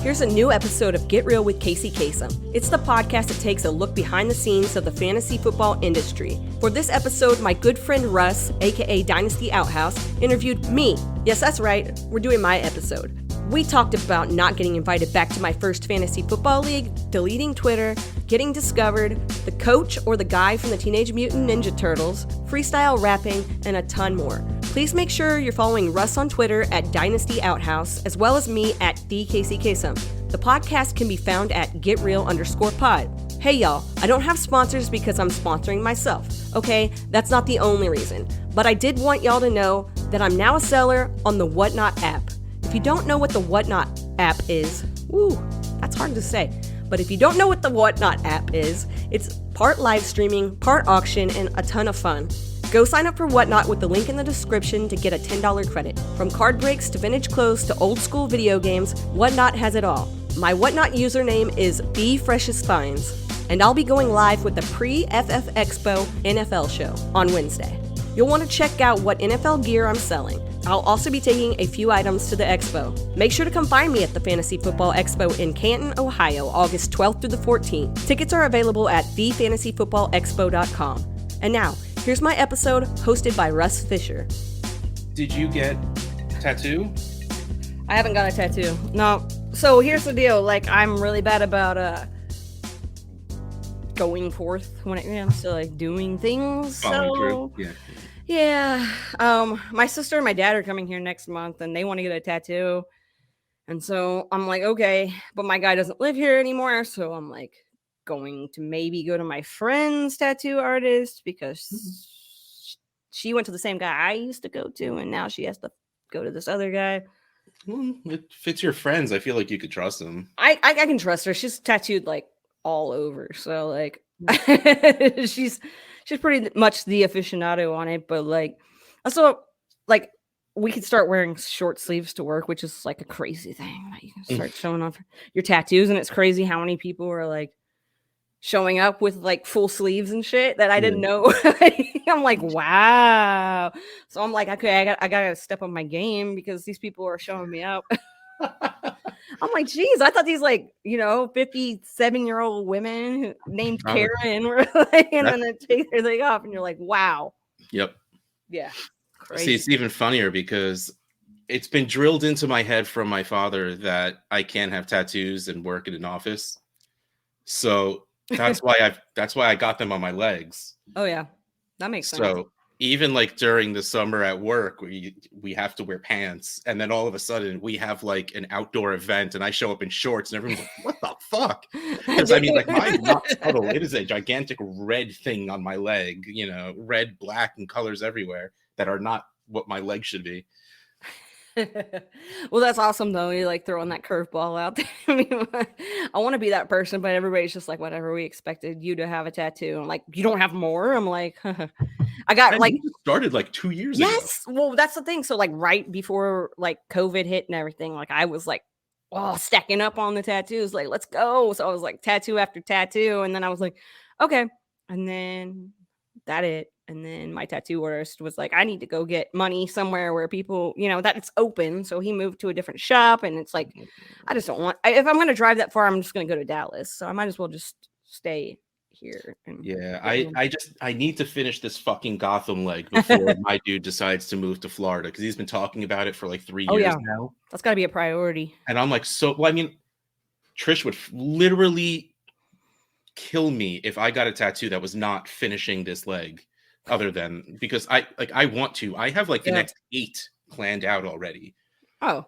Here's a new episode of Get Real with Kacey Kasem. It's the podcast that takes a look behind the scenes of the fantasy football industry. For this episode, my good friend Russ, aka Dynasty Outhouse, interviewed me. Yes, that's right, we're doing my episode. We talked about not getting invited back to my first fantasy football league, deleting Twitter, getting discovered, the coach or the guy from the Teenage Mutant Ninja Turtles, freestyle rapping, and a ton more. Please make sure you're following Russ on Twitter at Dynasty Outhouse, as well as me at TheKCKasem. The podcast can be found at GetReal_pod. Hey y'all, I don't have sponsors because I'm sponsoring myself, okay? That's not the only reason. But I did want y'all to know that I'm now a seller on the Whatnot app. If you don't know what the Whatnot app is, that's hard to say. But if you don't know what the Whatnot app is, it's part live streaming, part auction, and a ton of fun. Go sign up for Whatnot with the link in the description to get a $10 credit. From card breaks to vintage clothes to old school video games, Whatnot has it all. My Whatnot username is BeFreshestFinds, and I'll be going live with the pre-FF Expo NFL show on Wednesday. You'll want to check out what NFL gear I'm selling. I'll also be taking a few items to the expo. Make sure to come find me at the Fantasy Football Expo in Canton, Ohio, August 12th through the 14th. Tickets are available at thefantasyfootballexpo.com. And now, here's my episode hosted by Russ Fisher. Did you get a tattoo? I haven't got a tattoo. No. So here's the deal. I'm really bad about going forth when it comes to doing things. Following through. Yeah. My sister and my dad are coming here next month and they want to get a tattoo. And so I'm like, okay, but my guy doesn't live here anymore. So I'm going to maybe go to my friend's tattoo artist because she went to the same guy I used to go to. And now she has to go to this other guy. Well, it fits your friends. I feel like you could trust them. I can trust her. She's tattooed all over. So she's pretty much the aficionado on it, but also we could start wearing short sleeves to work, which is a crazy thing. You can start showing off your tattoos, and it's crazy how many people are showing up with full sleeves and shit that I didn't know. I'm wow. So I'm okay, I gotta step up my game because these people are showing me up. I'm geez, I thought these 57-year-old women named Karen were and then they take their thing off and you're wow. Yep. Yeah. Crazy. See, it's even funnier because it's been drilled into my head from my father that I can't have tattoos and work in an office. So that's why I got them on my legs. Oh yeah. That makes sense. So even during the summer at work, we have to wear pants, and then all of a sudden we have an outdoor event, and I show up in shorts, and everyone's like, "What the fuck?" Because mine's not subtle. It is a gigantic red thing on my leg, red, black, and colors everywhere that are not what my leg should be. Well, that's awesome though. You're throwing that curveball out there. I mean, I want to be that person, but everybody's just whatever. We expected you to have a tattoo. I'm you don't have more. I'm I got started 2 years ago. Yes. Well, that's the thing. So right before COVID hit and everything, I was stacking up on the tattoos. Let's go. So I was tattoo after tattoo, and then I was okay, and then that it. And then my tattoo artist was I need to go get money somewhere where people, that it's open. So he moved to a different shop, and it's I just don't want, if I'm going to drive that far, I'm just going to go to Dallas. So I might as well just stay here. I need to finish this fuking Gotham leg before my dude decides to move to Florida, because he's been talking about it for 3 years now. That's got to be a priority. And I'm Trish would literally kill me if I got a tattoo that was not finishing this leg. Other than because I want to. I have the next 8 planned out already. Oh.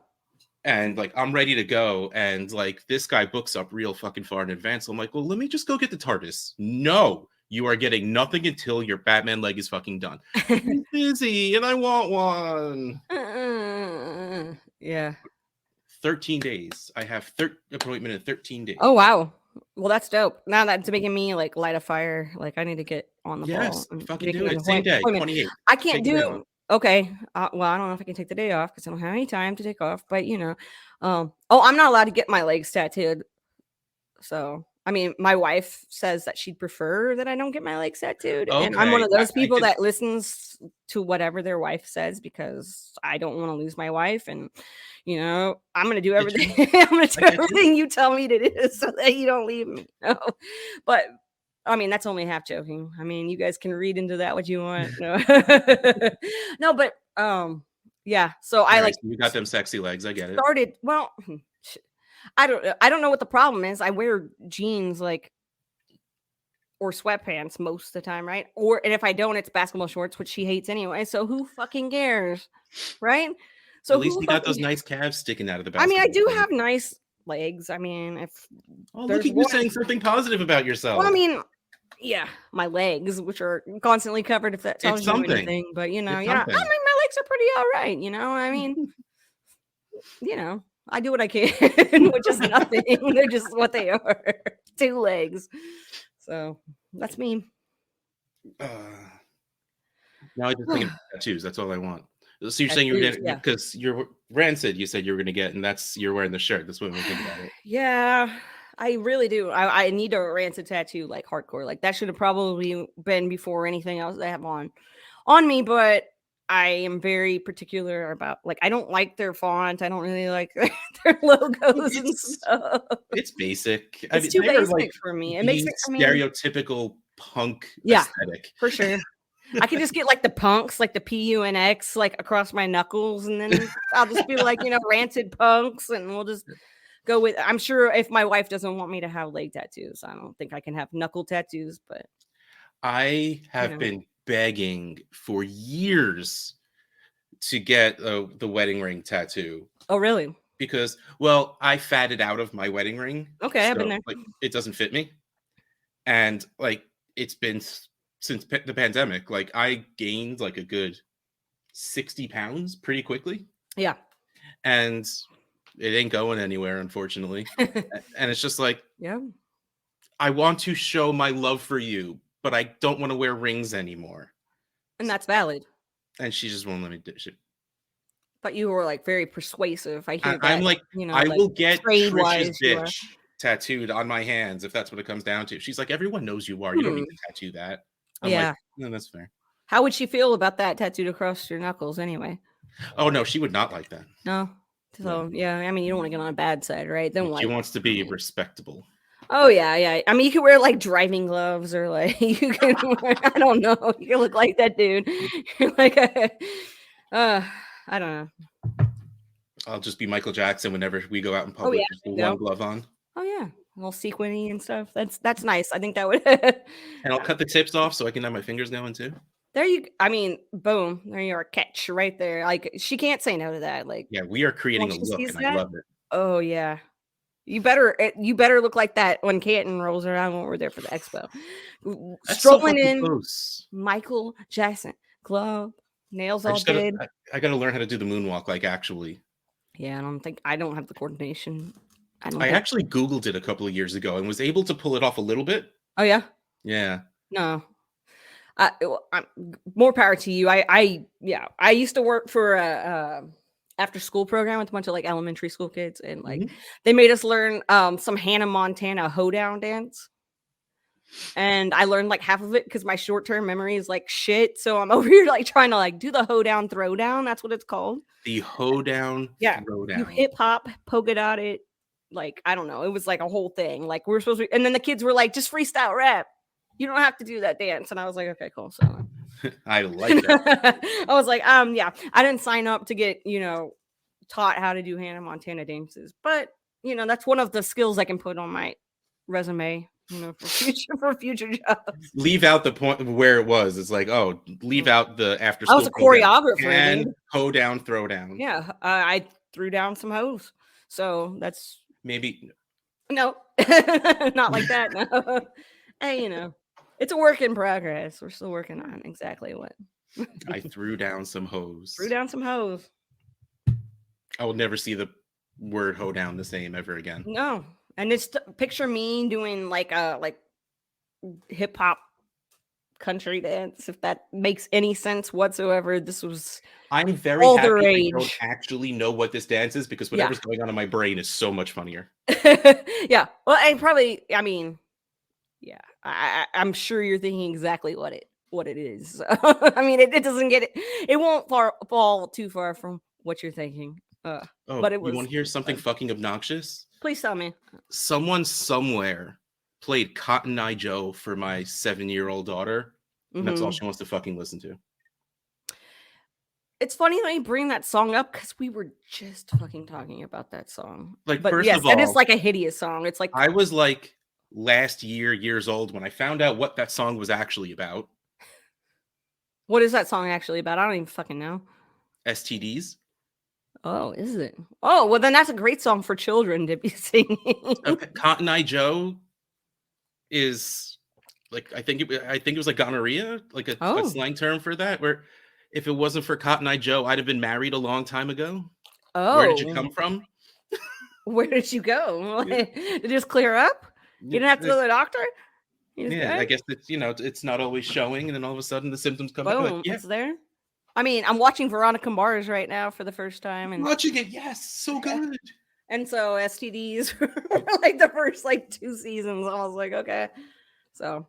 And I'm ready to go. And this guy books up real fucking far in advance. So I'm well, let me just go get the TARDIS. No, you are getting nothing until your Batman leg is fucking done. I'm busy and I want one. Yeah. 13 days. I have appointment in 13 days. Oh wow. Well, that's dope. Now that's making me light a fire. I need to get on the ball. Yes, fucking do it. Same day, 28. I can't do. Okay. Well, I don't know if I can take the day off because I don't have any time to take off. But I'm not allowed to get my legs tattooed. So I mean, my wife says that she'd prefer that I don't get my legs tattooed. And I'm one Okay. of those I people just that listens to whatever their wife says because I don't want to lose my wife. And, I'm going to do get you. everything. I'm going to I do get you. everything you tell me to do so that you don't leave me. No. But I mean, that's only half joking. I mean, you guys can read into that what you want. No, no, but yeah. So All I right, like so you got them sexy legs. I get it. started. Well, I don't know what the problem is. I wear jeans or sweatpants most of the time, right? And if I don't, it's basketball shorts, which she hates anyway. So who fucking cares, right? At So least who you got those fucking? nice calves sticking out of the I mean, I basketball do court. have nice legs. I mean, if Oh, look there's at you one, saying something positive about well, I yourself. mean, yeah, my legs, which are constantly covered, if that It's tells you something. anything. But It's I mean, something. my legs are pretty all right. I mean, I do what I can, which is nothing. They're just what they are. 2 legs. So that's me. Uh, now I just think of tattoos. That's all I want. So you're saying you're Tattoos, gonna yeah. because your rancid. You said you were gonna get, and you're wearing the shirt. That's what made me think about it. Yeah, I really do. I need a rancid tattoo, like hardcore. Like that should have probably been before anything else they have on me, but I am very particular about I don't like their font. I don't really like their logos and It's stuff. it's basic. I It's mean, too they are like basic for me. It makes the it. I mean, stereotypical punk yeah, aesthetic. for sure. I could just get the punks, like the PUNX, across my knuckles, and then I'll just be rancid punks, and we'll just go with. I'm sure if my wife doesn't want me to have leg tattoos, I don't think I can have knuckle tattoos, but I have been begging for years to get the wedding ring tattoo Oh, really? because, well, I fatted out of my wedding ring, Okay, I've been so there. it doesn't fit me, and it's been since the pandemic. I gained a good 60 pounds pretty quickly, Yeah. and it ain't going anywhere, unfortunately. And it's just Yeah. I want to show my love for you, but I don't want to wear rings anymore. And that's valid. And she just won't let me do it. But you were very persuasive. I hear I'm that, I will get trade Trisha's wise you are. bitch tattooed on my hands if that's what it comes down to. She's like, everyone knows you are. You don't Hmm. need to tattoo that. I'm like, Yeah. no, that's fair. How would she feel about that tattooed across your knuckles anyway? Oh no, she would not like that. No. No. So yeah, I mean you don't want to get on a bad side, right? Then She wants to be I mean, respectable. oh yeah, yeah. I mean you could wear driving gloves or you can wear, I don't know. You can look like that dude. You're I don't know. I'll just be Michael Jackson whenever we go out in Oh yeah, public, just the there you one go. glove on. Oh yeah. A little sequiny and stuff. That's nice. I think that would And I'll cut the tips off so I can have my fingers going too. I mean, boom, there you are, catch right there. She can't say no to that. Yeah, we are creating Once a she look sees and I that, love it. oh yeah. You better look like that when Canton rolls around when we're there for the expo. That's so Strolling fucking in, close. Michael Jackson, glove, nails all just gotta did. I gotta learn how to do the moonwalk actually. Yeah, I don't have the coordination. I don't I think. actually Googled it a couple of years ago and was able to pull it off a little bit. Oh yeah, Yeah. no. I'm more power to you. I used to work for a after school program with a bunch of elementary school kids, and Mhm. they made us learn some Hannah Montana hoedown dance. And I learned half of it because my short-term memory is shit. So I'm over here trying to do the hoedown throwdown. That's what it's called. The hoedown Yeah. You throwdown. hip hop, polka dot it. I don't know. It was a whole thing. We were supposed to, and then the kids were just freestyle rap. You don't have to do that dance. And I was like, okay, cool. So I like that. I was yeah, I didn't sign up to get, taught how to do Hannah Montana dances, but that's one of the skills I can put on my resume, for future jobs. Leave out the point where it was. It's leave out the after I school was a choreographer, and dude. hoedown throwdown. Yeah, I threw down some hoes. So that's Maybe no, not like that. No. Hey, it's a work in progress. We're still working on exactly what. I threw down some hoes. Threw down some hoes. I will never see the word hoedown the same ever again. No, and it's picture me doing a hip hop country dance, if that makes any sense whatsoever. This was I'm very all the happy I don't rage. actually know what this dance is because Yeah. whatever's going on in my brain is so much funnier. Yeah. Well, and probably, I mean, yeah, I'm sure you're thinking exactly what it is. So, I mean, it doesn't get it won't fall too far from what you're thinking. Oh, But it you was want to hear something fun. fucking obnoxious? Please tell me. Someone somewhere played Cotton Eye Joe for my 7-year-old daughter, and that's all Mhm. she wants to fucking listen to. It's funny that you bring that song up because we were just fucking talking about that song. Like, But first yes, of that is all, like a hideous song. It's like, I was like years old when I found out what that song was actually about. what is that song actually about? I don't even fucking know. STDs. Oh, is it? Oh, well, then that's a great song for children to be singing. Cotton Eye Joe is like I think it was like gonorrhea, like a Oh, slang term for that. Where if it wasn't for Cotton Eye Joe, I'd have been married a long time ago. Where did you oh, come from? where did you go? Yeah, Did it just clear up? You didn't have to go to the doctor? You just yeah, I good? guess it's not always showing, and then all of a sudden the symptoms come back. Like, Boom, yeah, it's there. I mean, I'm watching Veronica Mars right now for the first time, and watching it, yes, so good. so STDs were like the first like 2 seasons. I was like, okay. So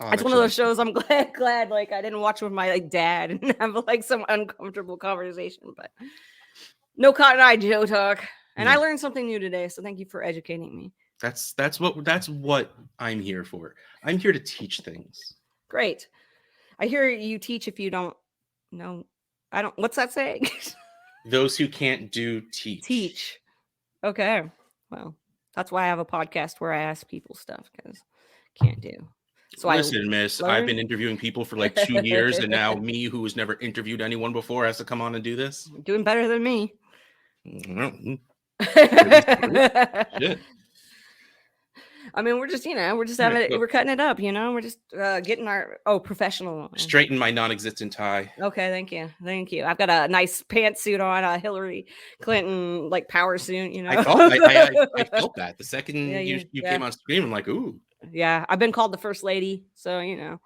Oh, it's that one of shit those is shows I'm glad like I didn't watch with my like dad and have like some uncomfortable conversation, but no Cotton Eye Joe talk. And I no. learned something new today, so thank you for educating me. That's what I'm here for. I'm here to teach things. Great. I hear you teach if you don't know. I don't. What's that saying? Those who can't do teach. Teach. Okay. Well, that's why I have a podcast where I ask people stuff because can't do. So Listen, miss, I've been learn. interviewing people for like 2 years, and now me, who has never interviewed anyone before, has to come on and do this. Doing better than me. Mm, at least shit. I mean, we're just, we're just All right, having it, look, we're cutting it up, we're just getting our professional. straighten my non-existent tie. Okay, thank you. I've got a nice pantsuit on, a Hillary Clinton like power suit, I thought I felt that the second Yeah, you came on screen. I'm like, ooh. yeah. I've been called the first lady, so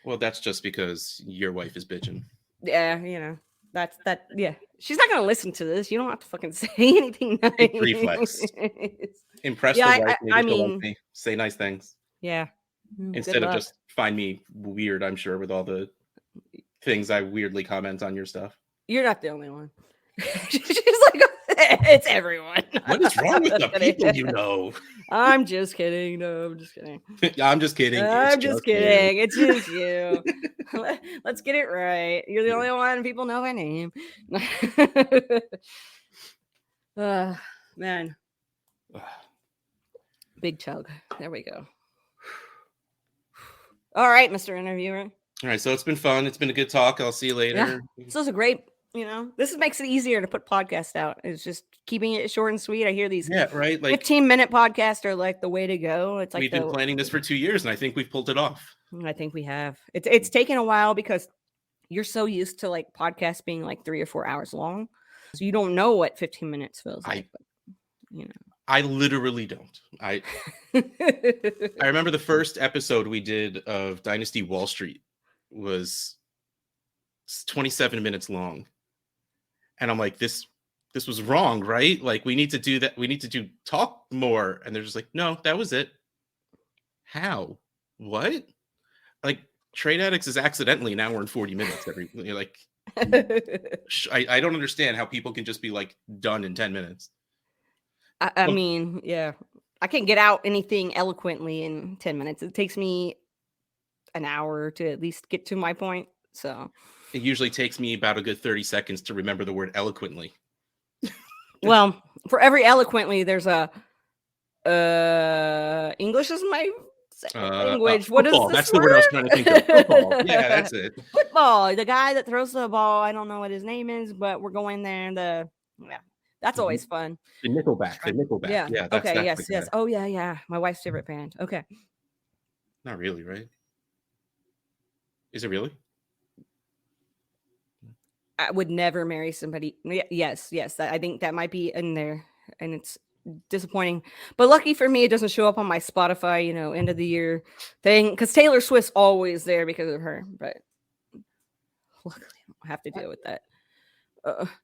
Well, that's just because your wife is bitching. yeah, that's that. Yeah, she's not gonna listen to this. You don't have to fucking say anything nice. Big reflex. Impress Yeah, the wife, maybe I she'll like mean, me. Say nice things yeah. Good instead of luck. just find me weird. I'm sure with all the things I weirdly comment on your stuff. You're not the only one. She's like, it's everyone. What is wrong with the people you know? I'm just kidding. No, I'm just kidding. I'm just kidding. I'm just kidding. It's just you. Let's get it right. You're the only one people know my name. Man. Big chug. There we go. All right, Mr. Interviewer. All right, so it's been fun. It's been a good talk. I'll see you later. Yeah. So it's a great, this makes it easier to put podcasts out. It's just keeping it short and sweet. I hear these right. Like 15-minute podcasts are like the way to go. It's like we've been planning this for 2 years, and I think we've pulled it off. I think we have. It's taken a while because you're so used to like podcasts being like 3 or 4 hours long, so you don't know what 15 minutes feels like. But, I literally don't. I remember the first episode we did of Dynasty Wall Street was 27 minutes long. And I'm like, this was wrong, right? Like, we need to do that. We need to talk more. And they're just like, no, that was it. How? What? Like, Trade Addicts is accidentally an hour and 40 minutes you're like, I don't understand how people can just be like done in 10 minutes. I mean, yeah, I can't get out anything eloquently in 10 minutes. It takes me an hour to at least get to my point. So it usually takes me about a good 30 seconds to remember the word eloquently. Well, for every eloquently, there's a English is my language. What is football. this That's word? The word I was trying to think of. Football. Yeah, that's it. Football. The guy that throws the ball. I don't know what his name is, but we're going there. That's always fun. The Nickelback. Yeah. That's Okay. Yes. Oh yeah. My wife's favorite band. Okay. Not really, right? Is it really? I would never marry somebody. Yes. I think that might be in there, and it's disappointing. But lucky for me, it doesn't show up on my Spotify, end of the year thing. Because Taylor Swift's always there because of her. But luckily, I don't have to deal with that.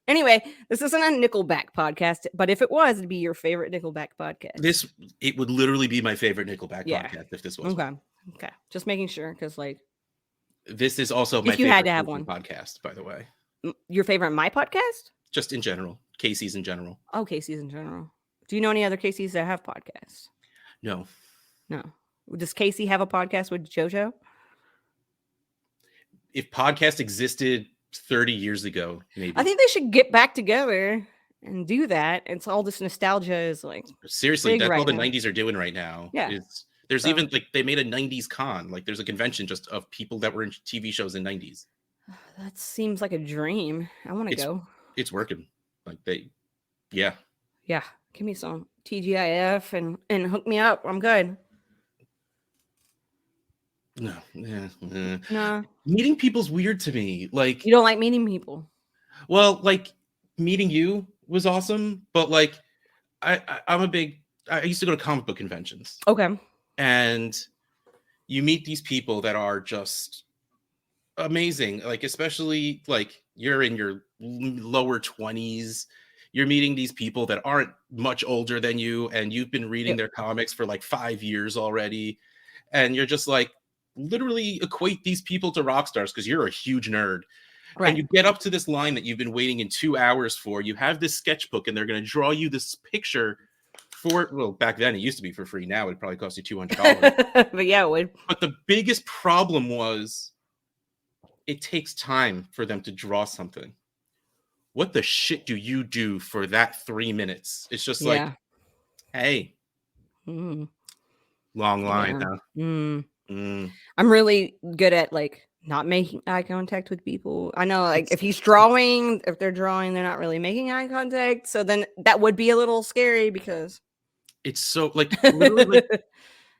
Anyway, this isn't a Nickelback podcast, but if it was, it'd be your favorite Nickelback podcast. It would literally be my favorite Nickelback podcast if this was. Okay. Just making sure, because this is also my favorite had to have one podcast, by the way. Your favorite My Podcast? Just in general. Kacey's in general. Oh, Kacey's in general. Do you know any other Kacey's that have podcasts? No. Does Kacey have a podcast with JoJo? If podcast existed 30 years ago, maybe. I think they should get back together and do that. It's all this nostalgia is seriously, that's right all the now. 90s are doing right now. Yeah. There's even they made a 90s con. There's a convention just of people that were in TV shows in 90s. That seems like a dream. I want to go. It's working. Yeah. Give me some TGIF and hook me up. I'm good. No. No. Meeting people's weird to me. You don't like meeting people. Well, meeting you was awesome, but I used to go to comic book conventions. Okay. And you meet these people that are just amazing. Especially you're in your lower 20s. You're meeting these people that aren't much older than you, and you've been reading their comics for 5 years already. And you're just literally equate these people to rock stars because you're a huge nerd. Right. And you get up to this line that you've been waiting in 2 hours for. You have this sketchbook, and they're going to draw you this picture back then it used to be for free. Now it'd probably cost you $200. But yeah, it would. But the biggest problem was it takes time for them to draw something. What the shit do you do for that 3 minutes? It's just hey, long line, huh? I'm really good at not making eye contact with people. I know if they're drawing, they're not really making eye contact. So then that would be a little scary because it's so literally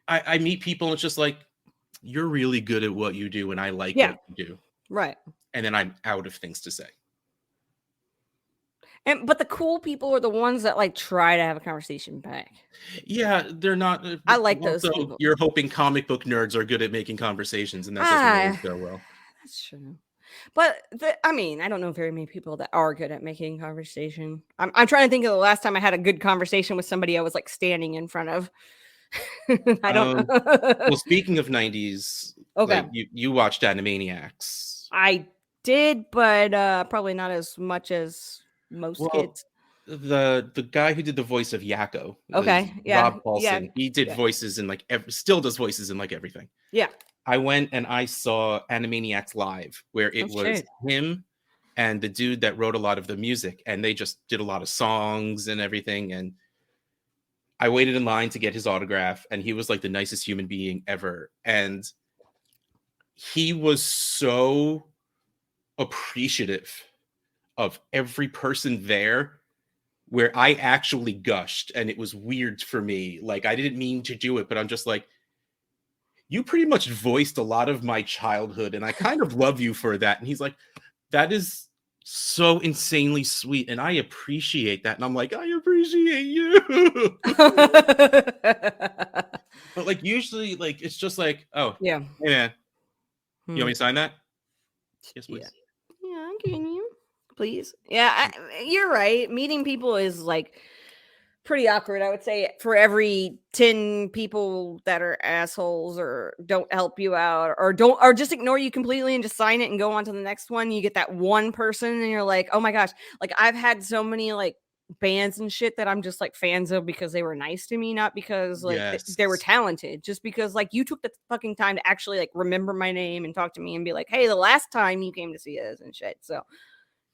I meet people and it's just you're really good at what you do and I like what you do. Right. And then I'm out of things to say. But the cool people are the ones that try to have a conversation back. Yeah, they're not. I like those people. You're hoping comic book nerds are good at making conversations, and that doesn't always go well. That's true. But I don't know very many people that are good at making conversation. I'm trying to think of the last time I had a good conversation with somebody I was standing in front of. I don't know. Well, speaking of 90s, okay, you watched Animaniacs. I did, but probably not as much as most kids. The guy who did the voice of Yakko, Rob Paulson, he did voices in still does voices in everything. Yeah. I went and I saw Animaniacs live, where it was him and the dude that wrote a lot of the music, and they just did a lot of songs and everything. And I waited in line to get his autograph, and he was the nicest human being ever. And he was so appreciative of every person there, where I actually gushed, and it was weird for me. I didn't mean to do it, but I'm just you pretty much voiced a lot of my childhood, and I kind of love you for that. And he's that is so insanely sweet, and I appreciate that. And I'm I appreciate you. But usually, it's just oh, yeah, hey man, you want me to sign that? Yes, please. Yeah, can you? Please. Yeah, you're right. Meeting people is pretty awkward. I would say for every 10 people that are assholes or don't help you out or just ignore you completely and just sign it and go on to the next one, you get that one person and you're oh my gosh. I've had so many bands and shit that I'm just fans of because they were nice to me, not because they were talented, just because you took the fucking time to actually remember my name and talk to me and be hey, the last time you came to see us and shit. So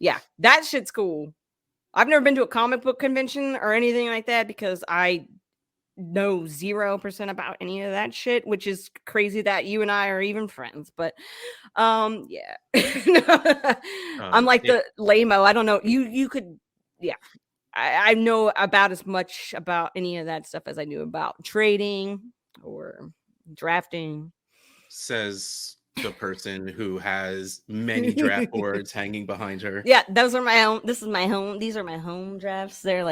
yeah, that shit's cool. I've never been to a comic book convention or anything like that because I know 0% about any of that shit, which is crazy that you and I are even friends. But yeah. I'm the lame-o. I don't know. You could, yeah. I know about as much about any of that stuff as I knew about trading or drafting. Says the person who has many draft boards hanging behind her. Yeah, those are my own. This is my home. These are my home drafts. They're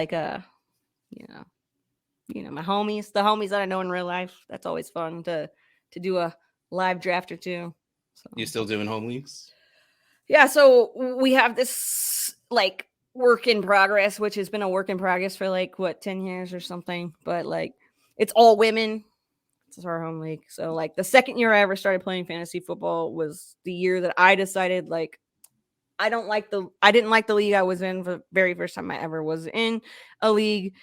my homies, the homies that I know in real life. That's always fun to do a live draft or two. So. You still doing home leagues? Yeah, so we have this like work in progress, which has been a work in progress for like 10 years or something. But like it's all women. It's our home league. So like the second year I ever started playing fantasy football was the year that I decided like I didn't like the league I was in for the very first time I ever was in a league.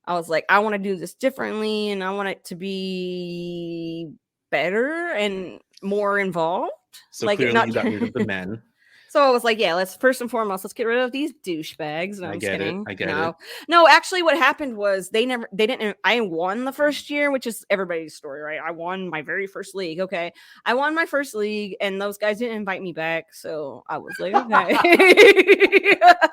I was like, I want to do this differently and I want it to be better and more involved. So like clearly not you got rid of the men. So I was like, yeah, let's first and foremost, let's get rid of these douchebags. No, I I'm get just it. kidding. I get it. No, actually what happened was I won the first year, which is everybody's story, right? I won my very first league. Okay. I won my first league and those guys didn't invite me back. So I was like, okay.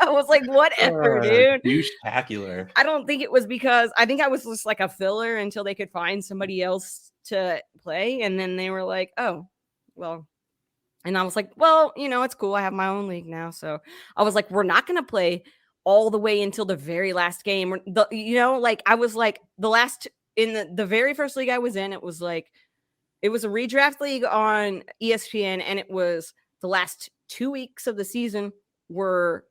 I was like, whatever, dude. Douche-tacular. I don't think it was because I think I was just like a filler until they could find somebody else to play. And then they were like, oh, well. And I was like, well, it's cool. I have my own league now. So I was like, we're not going to play all the way until the very last game. I was like in the very first league I was in, it was a redraft league on ESPN. And it was the last 2 weeks of the season were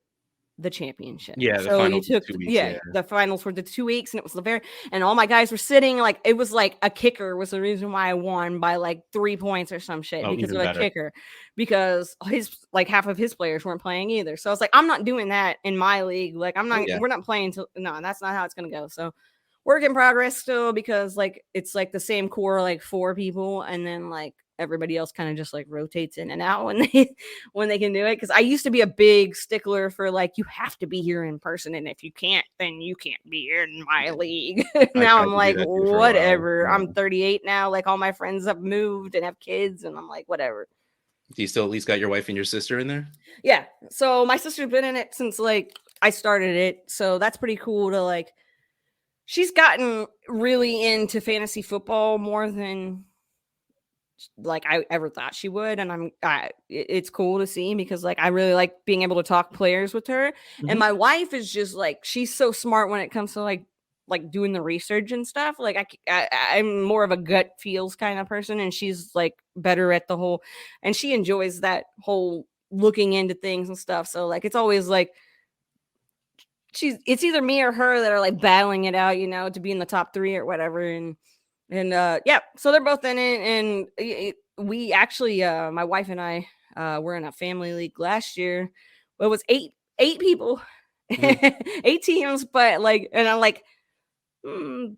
the championship. Yeah, the so finals you took 2 weeks, the finals were the 2 weeks, and it was and all my guys were sitting like it was like a kicker was the reason why I won by like 3 points or some shit because of a kicker, because his like half of his players weren't playing either. So I was like, I'm not doing that in my league. Like we're not playing no, that's not how it's gonna go. So work in progress still, because like it's like the same core, like 4 people, and then like everybody else kind of just like rotates in and out when they can do it. Because I used to be a big stickler for like you have to be here in person, and if you can't, then you can't be in my league. Now I'm like, whatever. I'm 38 now. Like all my friends have moved and have kids, and I'm like, whatever. Do you still at least got your wife and your sister in there? Yeah. So my sister's been in it since like I started it, so that's pretty cool to like. She's gotten really into fantasy football more than like I ever thought she would, and it's cool to see because like I really like being able to talk players with her. And my wife is just like, she's so smart when it comes to like doing the research and stuff. Like I'm more of a gut feels kind of person, and she's like better at the whole, and she enjoys that whole looking into things and stuff. So like it's always like it's either me or her that are like battling it out, to be in the top 3 or whatever. And yeah, so they're both in it. And we actually, my wife and I were in a family league last year. Well, it was eight people, 8 teams, but like, and I'm like, 3/4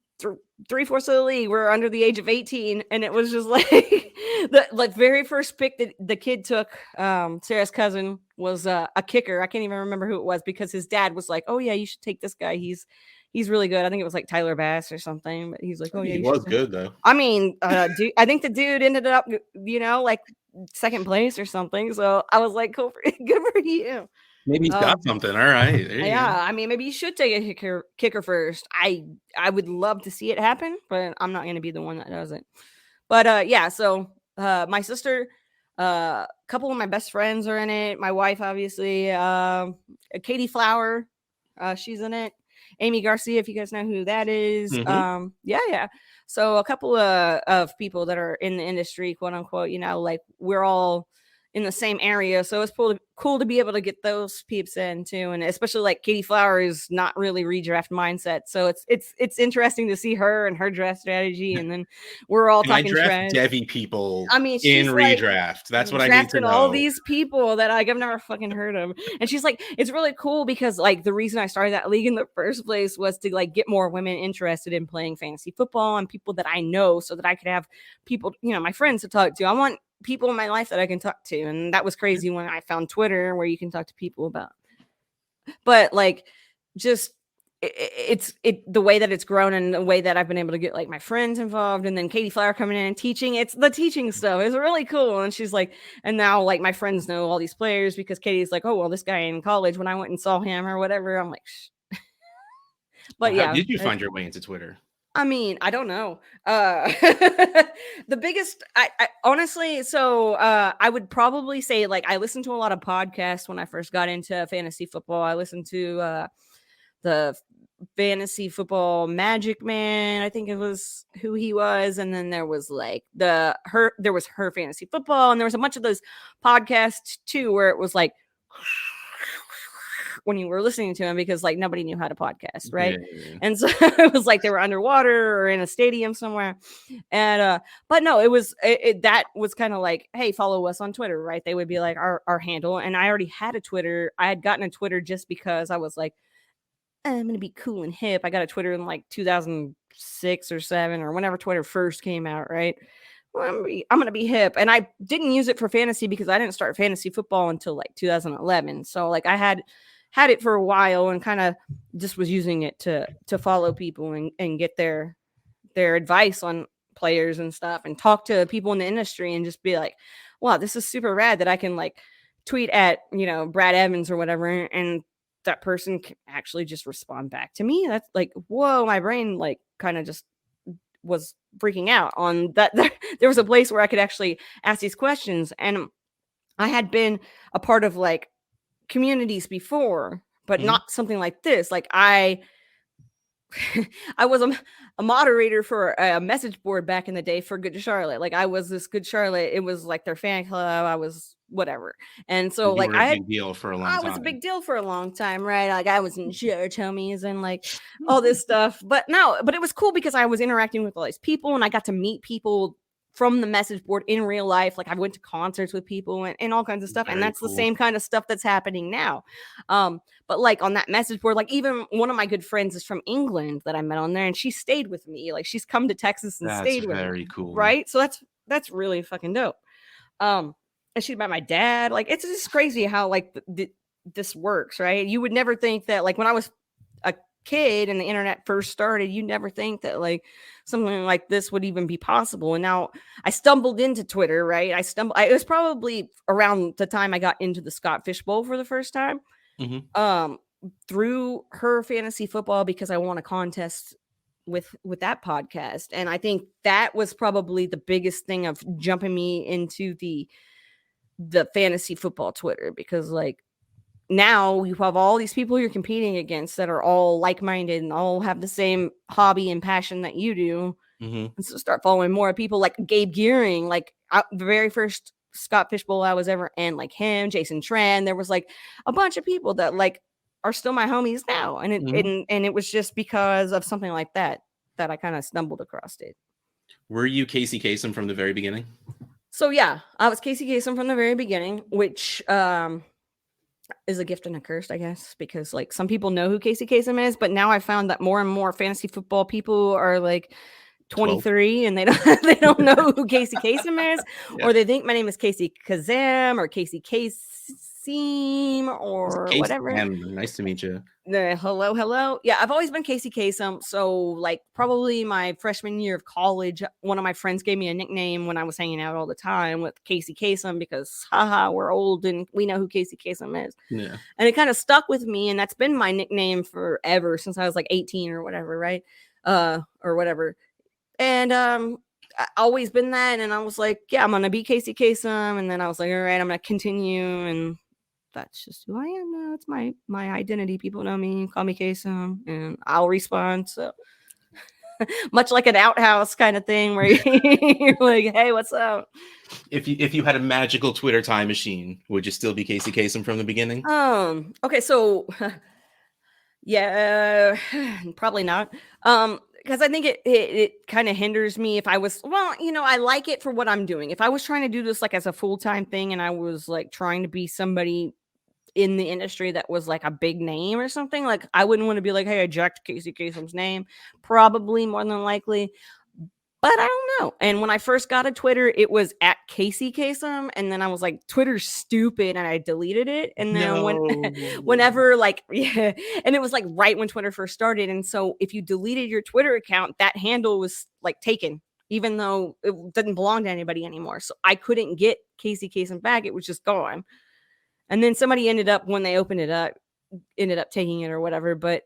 of the league were under the age of 18. And it was just like the like very first pick that the kid took, Sarah's cousin, was a kicker. I can't even remember who it was because his dad was like, oh yeah, you should take this guy. He's really good. I think it was like Tyler Bass or something, but he's like, oh yeah, he was good though. I mean, dude, I think the dude ended up, like second place or something. So I was like, good for you. Maybe he's got something. All right. Yeah. I mean, maybe you should take a kicker first. I would love to see it happen, but I'm not going to be the one that does it. But yeah, so my sister, a couple of my best friends are in it. My wife, obviously, Katie Flower, she's in it. Amy Garcia, if you guys know who that is. Yeah. So a couple of people that are in the industry, quote unquote, like we're all in the same area. So it's cool to be able to get those peeps in too. And especially like Katie Flower is not really redraft mindset. So it's interesting to see her and her draft strategy. And then we're all talking draft Devi people. I mean, in like, redraft. That's what I need to know. All these people that like I've never fucking heard of. And she's like, it's really cool because like the reason I started that league in the first place was to like get more women interested in playing fantasy football and people that I know, so that I could have people, my friends to talk to. I want people in my life that I can talk to. And that was crazy when I found Twitter where you can talk to people about. But like just it's the way that it's grown and the way that I've been able to get like my friends involved, and then Katie Flower coming in and teaching. It's the teaching stuff is really cool. And she's like, and now like my friends know all these players because Katie's like, oh well, this guy in college when I went and saw him or whatever. I'm like, shh. But how did you find your way into Twitter? I mean, I don't know. The biggest, I honestly, so I would probably say like I listened to a lot of podcasts when I first got into fantasy football. I listened to the Fantasy Football Magic Man, I think it was who he was, and then there was like there was Her Fantasy Football, and there was a bunch of those podcasts too where it was like when you were listening to him, because like nobody knew how to podcast, right? Yeah. And so it was like they were underwater or in a stadium somewhere. And but no, that was kind of like, hey, follow us on Twitter, right? They would be like our handle. And I already had a Twitter. I had gotten a Twitter just because I was like, I'm gonna be cool and hip. I got a Twitter in like 2006 or 7 or whenever Twitter first came out, right? Well, I'm gonna be hip. And I didn't use it for fantasy because I didn't start fantasy football until like 2011. So like I had it for a while and kind of just was using it to follow people and get their advice on players and stuff and talk to people in the industry and just be like, wow, this is super rad that I can like tweet at, Brad Evans or whatever, and that person can actually just respond back to me. That's like, whoa, my brain like kind of just was freaking out on that. There was a place where I could actually ask these questions, and I had been a part of like communities before, but not something like this. Like I was a moderator for a message board back in the day for Good Charlotte. Like I was this Good Charlotte. It was like their fan club. I was whatever. And so like a big deal for a long time. I was a big deal for a long time, right? Like I was in church, homies, and like all this stuff. But it was cool because I was interacting with all these people and I got to meet people from the message board in real life. Like I went to concerts with people and all kinds of stuff. Very and that's cool. The same kind of stuff that's happening now. But like on that message board, like even one of my good friends is from England that I met on there, and she stayed with me. Like she's come to Texas and stayed with me. Very cool. Right. So that's really fucking dope. And she met my dad. Like it's just crazy how like this works, right? You would never think that like when I was a kid and the internet first started, you never think that like something like this would even be possible. And now I stumbled into Twitter, right? It was probably around the time I got into the Scott Fish Bowl for the first time. Through Her Fantasy Football, because I won a contest with that podcast. And I think that was probably the biggest thing of jumping me into the fantasy football Twitter, because like now you have all these people you're competing against that are all like-minded and all have the same hobby and passion that you do. And so start following more people like Gabe Gearing, like the very first Scott Fish Bowl I was ever in, like him, Jason Tran. There was like a bunch of people that like are still my homies now. And it was just because of something like that I kind of stumbled across it. Were you Kacey Kasem from the very beginning? So yeah, I was Kacey Kasem from the very beginning, which is a gift and a curse, I guess, because like some people know who Kacey Kasem is, but now I found that more and more fantasy football people are like 23 and they don't know who Kacey Kasem is, or they think my name is Kacey Kasem or Kacey Kasem or whatever. Nice to meet you. Hello. Yeah, I've always been Kacey Kasem. So like probably my freshman year of college, one of my friends gave me a nickname when I was hanging out all the time with Kacey Kasem, because we're old and we know who Kacey Kasem is. Yeah. And it kind of stuck with me, and that's been my nickname forever since I was like 18 or whatever, right? Or whatever. And I always been that, and I was like, yeah, I'm gonna be Kacey Kasem, and then I was like, all right, I'm gonna continue, and that's just who I am now. It's my identity. People know me, call me Kasem, and I'll respond. So much like an outhouse kind of thing where you're like, hey, what's up? If you had a magical Twitter time machine, would you still be Kacey Kasem from the beginning? Okay, so yeah, probably not. Because I think it kind of hinders me if I was, I like it for what I'm doing. If I was trying to do this like as a full-time thing and I was like trying to be somebody in the industry that was like a big name or something, like I wouldn't want to be like, hey, I jacked Kacey Kasem's name. Probably more than likely. But I don't know. And when I first got a Twitter, it was at Kacey Kasem. And then I was like, Twitter's stupid. And I deleted it. And then whenever like, yeah. And it was like right when Twitter first started. And so if you deleted your Twitter account, that handle was like taken, even though it didn't belong to anybody anymore. So I couldn't get Kacey Kasem back. It was just gone. And then somebody ended up, when they opened it up, ended up taking it or whatever. But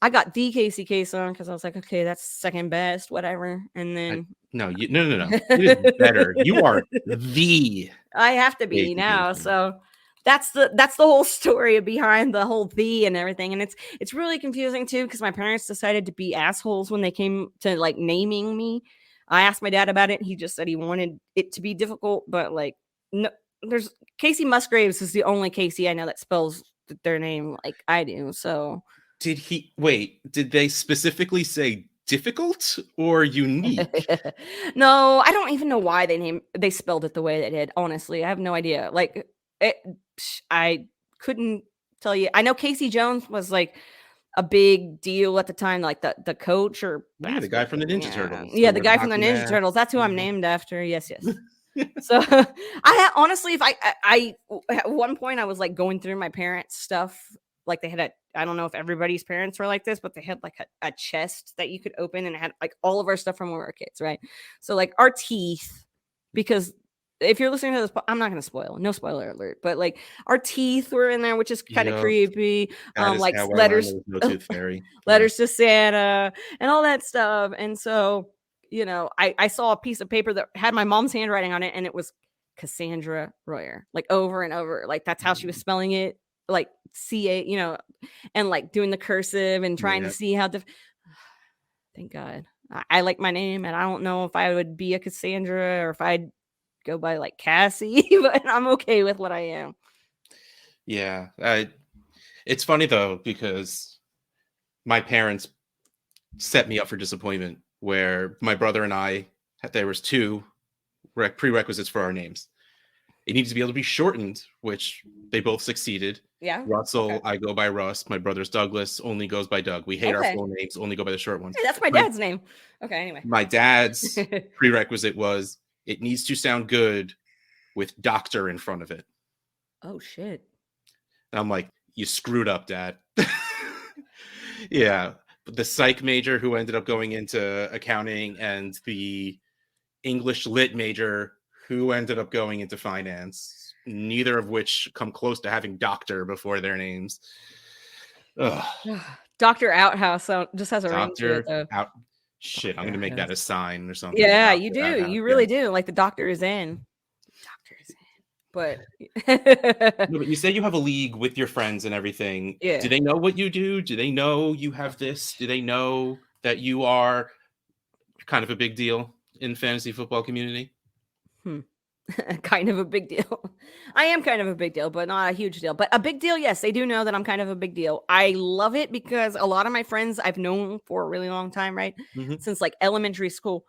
I got the Kacey Kasem because I was like, okay, that's second best, whatever. And then no. It is better. You are the. I have to be Kacey now. Kasem. So that's the whole story behind the whole "the" and everything, and it's really confusing too because my parents decided to be assholes when they came to like naming me. I asked my dad about it. He just said he wanted it to be difficult, but like no, there's Casey Musgraves is the only Casey I know that spells their name like I do. So Did they specifically say difficult or unique? no, I don't even know why they spelled it the way they did. Honestly, I have no idea. Like it, I couldn't tell you. I know Casey Jones was like a big deal at the time, like the coach or Yeah, the guy basketball from the coach. Ninja Yeah, Turtles. yeah, They the wear the guy from the hockey Ninja mask. Turtles. That's who I'm Mhm. named after. Yes, yes. So honestly, if I at one point I was like going through my parents' stuff, like they had I don't know if everybody's parents were like this, but they had like a chest that you could open and it had like all of our stuff from when we were kids, right? So like our teeth, because if you're listening to this, I'm not going to spoil, no spoiler alert, but like our teeth were in there, which is kind of Yup. creepy. That is Like how I learned letters, there was no tooth fairy. Yeah. letters to Santa and all that stuff. And so, I saw a piece of paper that had my mom's handwriting on it and it was Cassandra Royer, like over and over. Like that's how she was spelling it, like CA, and like doing the cursive and trying to Yeah. see how thank God. I like my name and I don't know if I would be a Cassandra or if I'd go by like Cassie, but I'm okay with what I am. Yeah. It's funny though, because my parents set me up for disappointment where my brother and I, there was two prerequisites for our names. It needs to be able to be shortened, which they both succeeded. Yeah. Russell, Okay. I go by Russ. My brother's Douglas, only goes by Doug. We hate our Okay. full names, only go by the short ones. Hey, that's my My, dad's name. Okay. Anyway. my dad's prerequisite was it needs to sound good with doctor in front of it. Oh shit. And I'm like, you screwed up, Dad. Yeah. But the psych major who ended up going into accounting and the English lit major who ended up going into finance, neither of which come close to having doctor before their names. Ugh. Dr. Outhouse just has a ring to it Doctor though. out. Shit, I'm Dr. gonna make that Outhouse. a sign or something. Yeah, you Doctor do. outhouse. You Yeah. really do. Like the doctor is in. Doctor is in. But No, but you say you have a league with your friends and everything. yeah. Do they know what you do? Do they know you have this? Do they know that you are kind of a big deal in fantasy football community? Kind of a big deal. I am kind of a big deal, but not a huge deal. But a big deal, yes, they do know that I'm kind of a big deal. I love it because a lot of my friends I've known for a really long time, right? Mhm. Since like elementary school.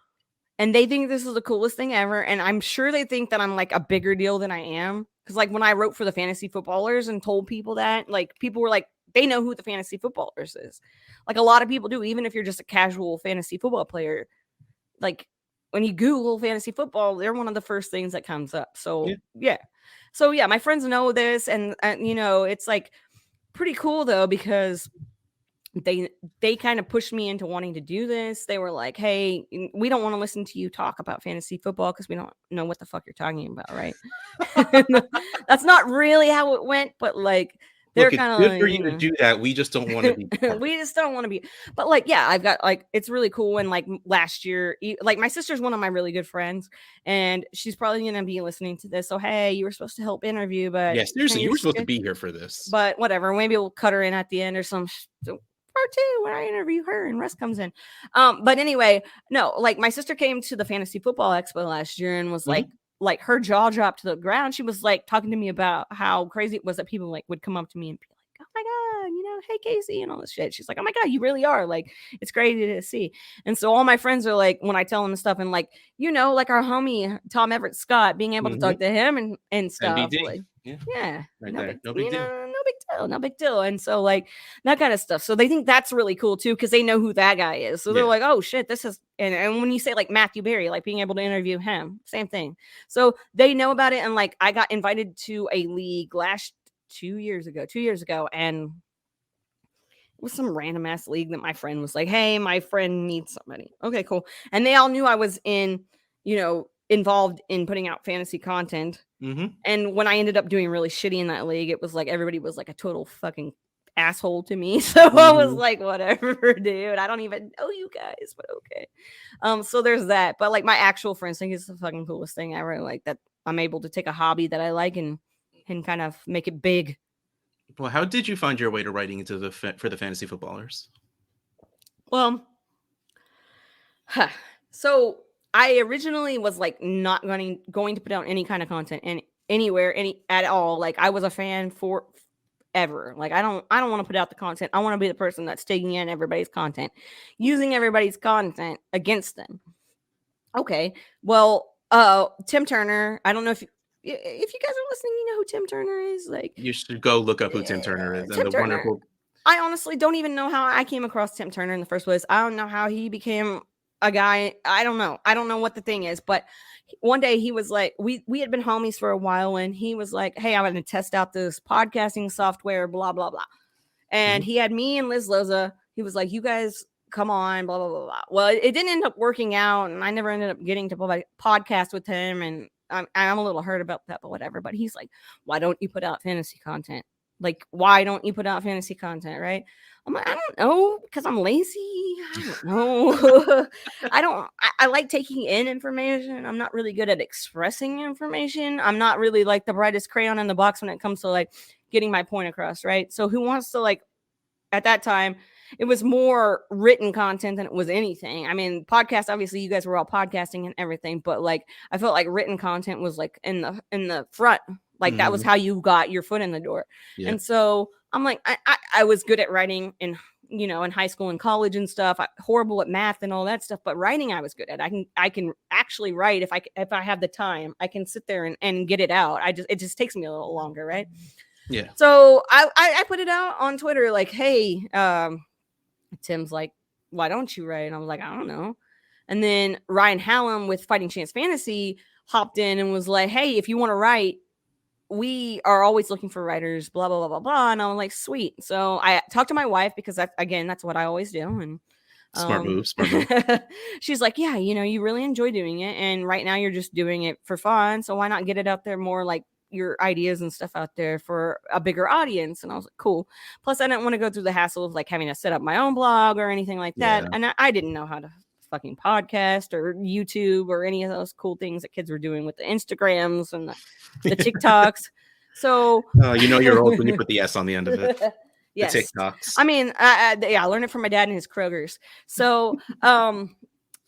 And they think this is the coolest thing ever. And I'm sure they think that I'm like a bigger deal than I am. Cause like when I wrote for the fantasy footballers and told people that, like people were like, they know who the fantasy footballers is. Like a lot of people do, even if you're just a casual fantasy football player. Like when you Google fantasy football, they're one of the first things that comes up. Yeah. So yeah, my friends know this, and it's like pretty cool though because they kind of pushed me into wanting to do this. They were like, "Hey, we don't want to listen to you talk about fantasy football because we don't know what the fuck you're talking about, right?" That's not really how it went, but like they're Look, it's kind good of for you to do that. We just don't want to be part of we it. just don't want to be. But like, yeah, I've got like it's really cool. And like last year, like my sister's one of my really good friends, and she's probably gonna be listening to this. So hey, you were supposed to help interview, but Yeah, seriously, you you're were supposed to scared. be here for this. But whatever. Maybe we'll cut her in at the end or some part two when I interview her and Russ comes in. But anyway, no, like my sister came to the Fantasy Football Expo last year and was Mhm. like her jaw dropped to the ground. She was like talking to me about how crazy it was that people like would come up to me and be like, "Oh my god, hey Kacey," and all this shit. She's like, "Oh my god, you really are like, it's crazy to see." And so all my friends are like, when I tell them stuff, and like like our homie Tom Everett Scott, being able to talk Mhm. to him and stuff, NBD. like Yeah, yeah, right there. No big deal. no big deal, no big deal. And so like that kind of stuff. So they think that's really cool too, because they know who that guy is. So they're Yeah. like, oh shit, this is and when you say like Matthew Berry, like being able to interview him, same thing. So they know about it. And like I got invited to a league last 2 years ago, and it was some random ass league that my friend was like, hey, my friend needs somebody. Okay, cool. And they all knew I was involved in putting out fantasy content. Mhm. And when I ended up doing really shitty in that league, it was like everybody was like a total fucking asshole to me. So I was Mhm. like, whatever, dude. I don't even know you guys, but okay. So there's that. But like my actual friends think it's the fucking coolest thing ever. Like that I'm able to take a hobby that I like and and kind of make it big. Well, how did you find your way to writing into for the fantasy footballers? Well, so I originally was like not going to put out any kind of content anywhere at all. Like I was a fan for ever. Like I don't want to put out the content. I want to be the person that's taking in everybody's content, using everybody's content against them. Okay. Well, Tim Turner, I don't know if you guys are listening, you know who Tim Turner is. Like you should go look up who Tim Turner is. Tim and the Turner. Wonderful. I honestly don't even know how I came across Tim Turner in the first place. I don't know how he became a guy. I don't know what the thing is, but one day he was like, we had been homies for a while, and he was like, hey, I'm going to test out this podcasting software, blah, blah, blah. And he had me and Liz Loza. He was like, you guys come on, blah, blah, blah, blah. Well, it didn't end up working out, and I never ended up getting to podcast with him, and I'm a little hurt about that, but whatever. But he's like, why don't you put out fantasy content? Like, why don't you put out fantasy content, right? I'm like, I don't know, because I'm lazy. I don't know. I like taking in information. I'm not really good at expressing information. I'm not really like the brightest crayon in the box when it comes to like getting my point across, right? So who wants to like, at that time, it was more written content than it was anything. I mean, podcast, obviously you guys were all podcasting and everything, but like, I felt like written content was like in the front. Like that was how you got your foot in the door. Yeah. And so I'm like, I was good at writing in high school and college and stuff. Horrible at math and all that stuff, but writing I was good at. I can actually write if I have the time. I can sit there and get it out. It just takes me a little longer, right? Yeah. So I put it out on Twitter like, hey, Tim's like, why don't you write? And I was like, I don't know. And then Ryan Hallam with Fighting Chance Fantasy hopped in and was like, hey, if you want to write, we are always looking for writers, blah, blah, blah, blah, blah. And I'm like, sweet. So I talked to my wife because that's what I always do. And smart move. She's like, yeah, you really enjoy doing it. And right now you're just doing it for fun. So why not get it out there more, like your ideas and stuff out there for a bigger audience? And I was like, cool. Plus I didn't want to go through the hassle of like having to set up my own blog or anything like that. Yeah. And I didn't know how to fucking podcast or YouTube or any of those cool things that kids were doing with the Instagrams and the TikToks. So you're old when you put the S on the end of it. Yes. The TikToks. I mean, I learned it from my dad and his Kroger's. So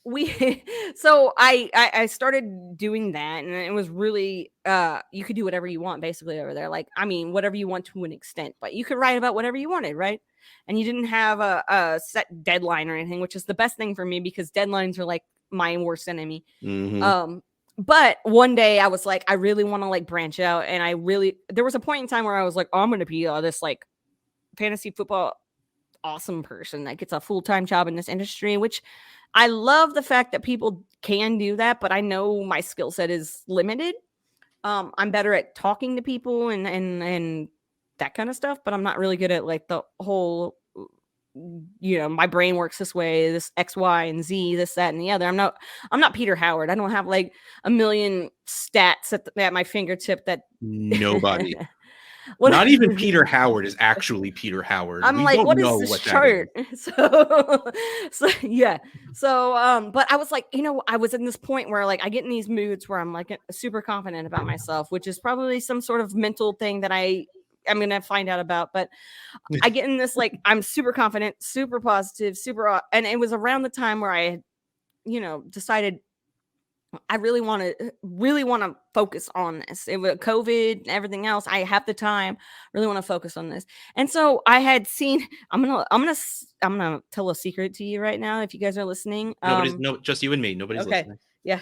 I started doing that, and it was really you could do whatever you want basically over there. Like, I mean, whatever you want to an extent, but you could write about whatever you wanted, right? And you didn't have a set deadline or anything, which is the best thing for me because deadlines are like my worst enemy. But one day I was like, I really want to like branch out. And there was a point in time where I was like, oh, I'm going to be this like fantasy football awesome person that gets a full-time job in this industry, which I love the fact that people can do that, but I know my skill set is limited. I'm better at talking to people and that kind of stuff, but I'm not really good at like the whole, my brain works this way, this X, Y, and Z, this, that, and the other. I'm not Peter Howard. I don't have like a million stats at my fingertip that nobody. Not even Peter Howard is actually Peter Howard. I'm like, what is this chart? So yeah. So, but I was like, I was in this point where like I get in these moods where I'm like super confident about myself, which is probably some sort of mental thing that I'm going to find out about. But I get in this, like, I'm super confident, super positive, and it was around the time where I had, decided I really want to focus on this. It was COVID and everything else. I have the time, really want to focus on this. And so I had seen, I'm going to tell a secret to you right now. If you guys are listening, just you and me. Nobody's listening. Yeah.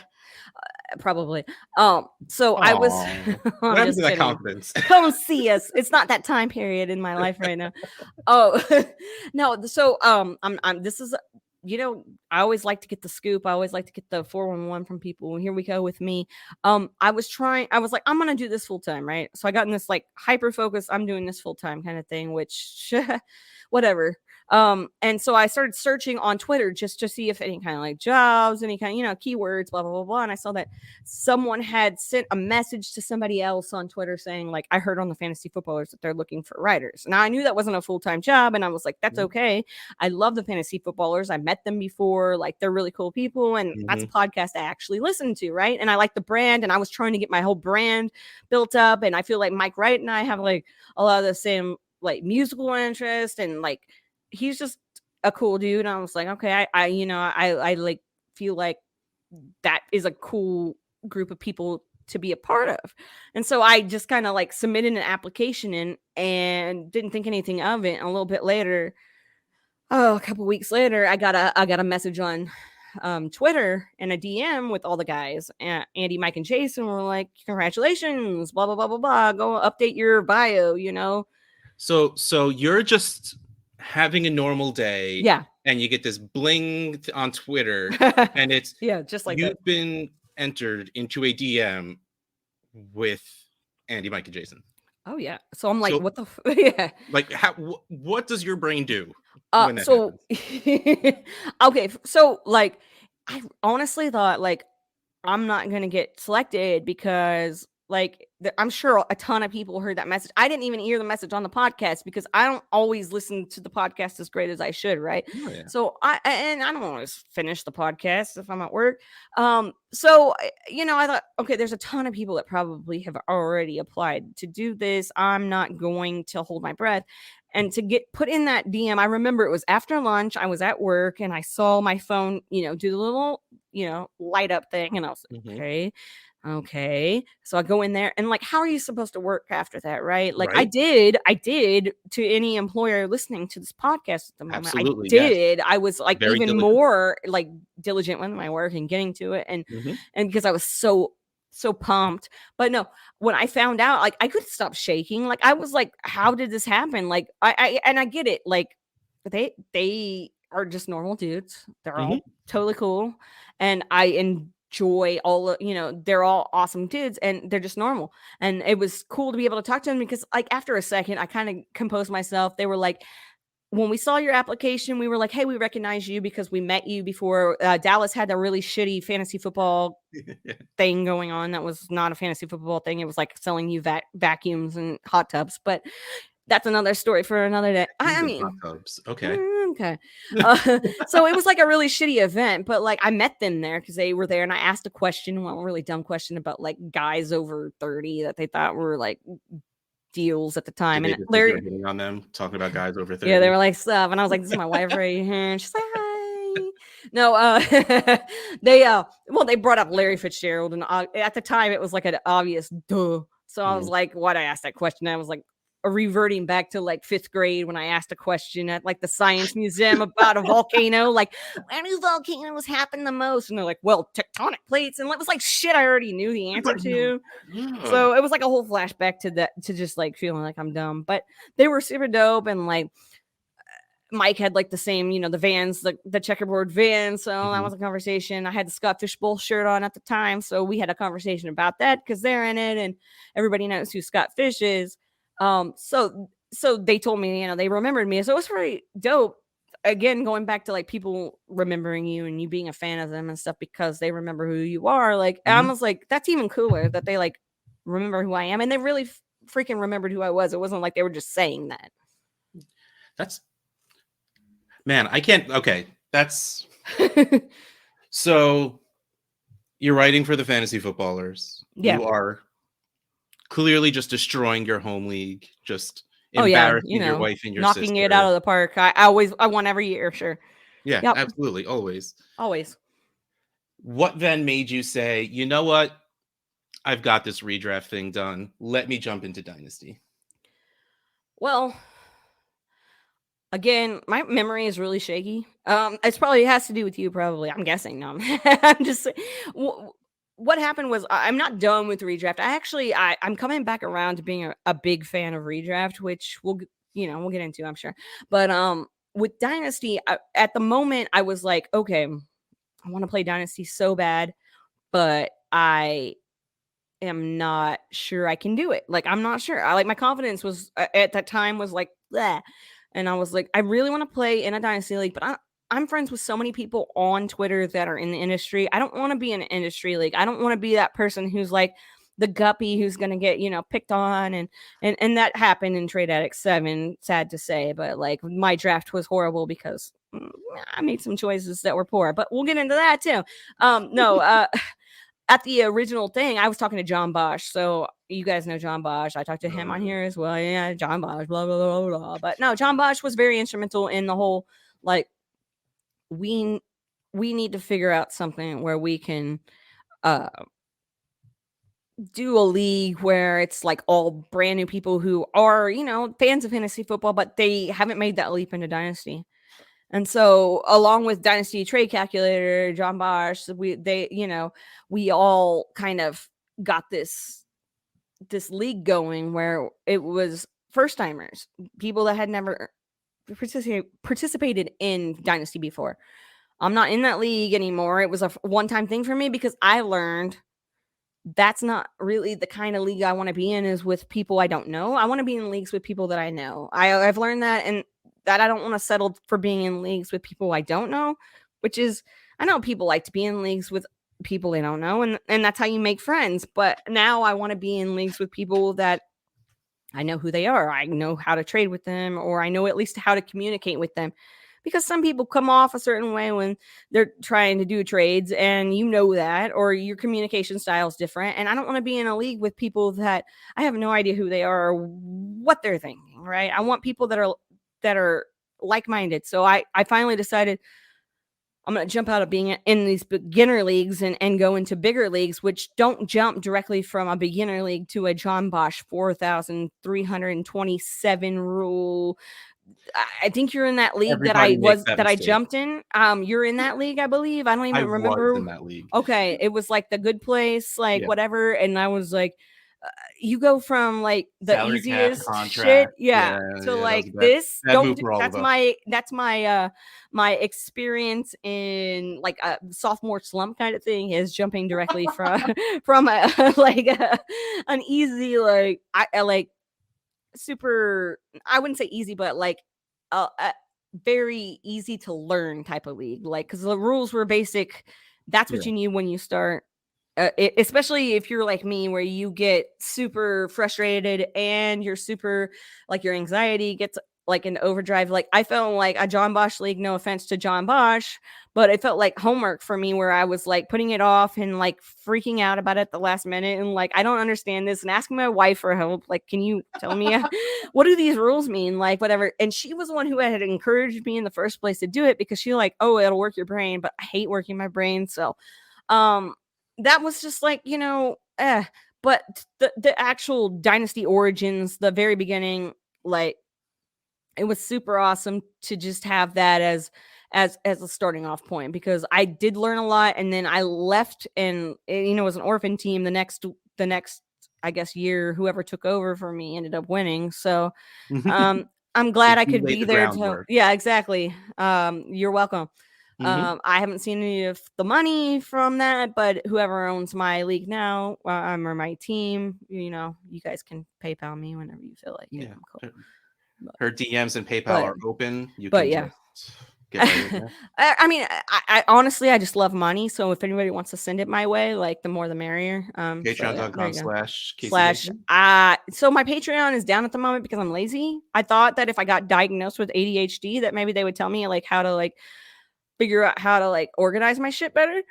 Probably. So I was what happened to that confidence? Come see us. It's not that time period in my life right now. Oh no. So this is, I always like to get the scoop. I always like to get the 411 from people. And here we go with me. I was like, I'm going to do this full time. Right. So I got in this like hyper focus. I'm doing this full time kind of thing, which whatever. And so I started searching on Twitter just to see if any kind of like jobs, any kind of, keywords, blah, blah, blah, blah. And I saw that someone had sent a message to somebody else on Twitter saying, like, I heard on the Fantasy Footballers that they're looking for writers. Now, I knew that wasn't a full-time job, and I was like, that's okay. I love the Fantasy Footballers. I met them before. Like, they're really cool people, and that's a podcast I actually listen to, right? And I like the brand, and I was trying to get my whole brand built up, and I feel like Mike Wright and I have, like, a lot of the same, like, musical interest, and, like, he's just a cool dude. And I was like, okay, I like feel like that is a cool group of people to be a part of. And so I just kind of like submitted an application in and didn't think anything of it. And a little bit later, a couple weeks later, I got a message on Twitter and a DM with all the guys. Andy, Mike, and Jason were like, congratulations, blah, blah, blah, blah, blah. Go update your bio, So you're just having a normal day. Yeah. And you get this bling on Twitter, and it's just like you've been entered into a DM with Andy, Mike, and Jason. Oh yeah. So I'm like, what the yeah. Like, what does your brain do? So okay, so like I honestly thought like I'm not gonna get selected because like I'm sure a ton of people heard that message. I didn't even hear the message on the podcast because I don't always listen to the podcast as great as I should, right? Oh, yeah. So I don't always finish the podcast if I'm at work. So I thought, okay, there's a ton of people that probably have already applied to do this. I'm not going to hold my breath. And to get put in that DM, I remember it was after lunch. I was at work and I saw my phone, do the little, light up thing. And I was like, okay. So I go in there and like, how are you supposed to work after that? Right. Like I did to any employer listening to this podcast at the moment. Absolutely, I did. Yes. I was like very even diligent. more like diligent with my work and getting to it. And because I was so pumped. But no, when I found out, like I couldn't stop shaking. Like I was like, how did this happen? Like I get it. Like they are just normal dudes. They're all totally cool. And I enjoy all they're all awesome dudes and they're just normal. And it was cool to be able to talk to them because like after a second, I kind of composed myself. They were like, when we saw your application, we were like, hey, we recognize you because we met you before. Dallas had a really shitty fantasy football thing going on. That was not a fantasy football thing. It was like selling you vacuums and hot tubs. But that's another story for another day. I mean, hot tubs. Okay. Okay. So it was like a really shitty event, but like I met them there because they were there and I asked a question, a really dumb question about like guys over 30 that they thought were like deals at the time. Did and Larry hitting on them talking about guys over 30. Yeah, they were like stuff, and I was like, "This is my wife right here." And she's like, "Hi." No, they brought up Larry Fitzgerald, and at the time it was like an obvious duh. So I was like, "Why'd I ask that question?" And I was like, reverting back to like 5th grade when I asked a question at like the science museum about a volcano, like when do volcanoes happen the most? And they're like, well, tectonic plates. And it was like shit I already knew the answer to. So it was like a whole flashback to that, to just like feeling like I'm dumb. But they were super dope. And like Mike had like the same, the Vans, the checkerboard Vans. So that was a conversation. I had the Scott Fishbowl shirt on at the time. So we had a conversation about that because they're in it and everybody knows who Scott Fish is. So they told me, they remembered me. So it was pretty dope. Again, going back to like people remembering you and you being a fan of them and stuff because they remember who you are. Like, I was like, that's even cooler that they like remember who I am. And they really freaking remembered who I was. It wasn't like they were just saying that. That's, man, I can't. Okay. That's so you're writing for the Fantasy Footballers. Yeah. You are clearly just destroying your home league, just embarrassing your wife and your knocking sister. It out of the park. I won every year, sure. Yeah, absolutely, always. What then made you say, you know what? I've got this redraft thing done. Let me jump into Dynasty. Well, again, my memory is really shaky. It probably has to do with you, probably. I'm guessing. No, I'm just what happened was I'm not done with redraft. I'm coming back around to being a big fan of redraft, which we'll get into, I'm sure. But with Dynasty, at the moment, I was like, okay, I want to play Dynasty so bad, but I am not sure I can do it. Like, I'm not sure. My confidence was at that time was like, bleh. And I was like, I really want to play in a dynasty league, but I'm friends with so many people on Twitter that are in the industry. I don't want to be in an industry league. I don't want to be that person who's like the guppy who's going to get, picked on. And that happened in Trade Addict 7, sad to say. But like my draft was horrible because I made some choices that were poor. But we'll get into that too. No, at the original thing, I was talking to John Bosch. So you guys know John Bosch. I talked to him on here as well. Yeah, John Bosch, blah, blah, blah, blah. But no, John Bosch was very instrumental in the whole, like, we need to figure out something where we can do a league where it's like all brand new people who are, fans of fantasy football, but they haven't made that leap into Dynasty. And so along with Dynasty Trade Calculator, John Bosch, we all kind of got this league going where it was first timers, people that had never participated in Dynasty before. I'm not in that league anymore. It was a one-time thing for me because I learned that's not really the kind of league I want to be in, is with people I don't know. I want to be in leagues with people that I know. I've learned that, and that I don't want to settle for being in leagues with people I don't know, which is, I know people like to be in leagues with people they don't know, and that's how you make friends. But now I want to be in leagues with people that I know who they are. I know how to trade with them, or I know at least how to communicate with them. Because some people come off a certain way when they're trying to do trades, and that, or your communication style is different. And I don't want to be in a league with people that I have no idea who they are or what they're thinking, right? I want people that are like-minded. So I finally decided I'm going to jump out of being in these beginner leagues and go into bigger leagues, which don't jump directly from a beginner league to a John Bosch 4,327 rule. I think you're in that league that I jumped in. You're in that league, I believe. I don't even remember. Was in that league. Okay, it was like the good place, whatever. And I was like, you go from like the salary easiest shit, to like this. That's my experience in like a sophomore slump kind of thing, is jumping directly from an easy super, I wouldn't say easy, but like a very easy to learn type of league, like, because the rules were basic. That's what you need when you start, especially if you're like me, where you get super frustrated and you're super, like, your anxiety gets like an overdrive. Like, I felt like a John Bosch league, no offense to John Bosch, but it felt like homework for me, where I was like putting it off and like freaking out about it at the last minute, and like, I don't understand this, and asking my wife for help, like, can you tell me what do these rules mean, like, whatever. And she was the one who had encouraged me in the first place to do it, because she like, oh, it'll work your brain, but I hate working my brain. So that was just like, but the actual Dynasty origins, the very beginning, like, it was super awesome to just have that as a starting off point, because I did learn a lot. And then I left, and it was an orphan team. The next I guess year, whoever took over for me ended up winning. So I'm glad I could be there to, yeah, exactly. You're welcome. I haven't seen any of the money from that, but whoever owns my league now, or my team, you guys can PayPal me whenever you feel like it. Yeah. Cool. Her DMs and PayPal are open. You can just get right in there. I mean, I honestly, I just love money. So if anybody wants to send it my way, like, the more the merrier. Patreon.com/Kacey. So my Patreon is down at the moment because I'm lazy. I thought that if I got diagnosed with ADHD, that maybe they would tell me like how to like figure out how to like organize my shit better.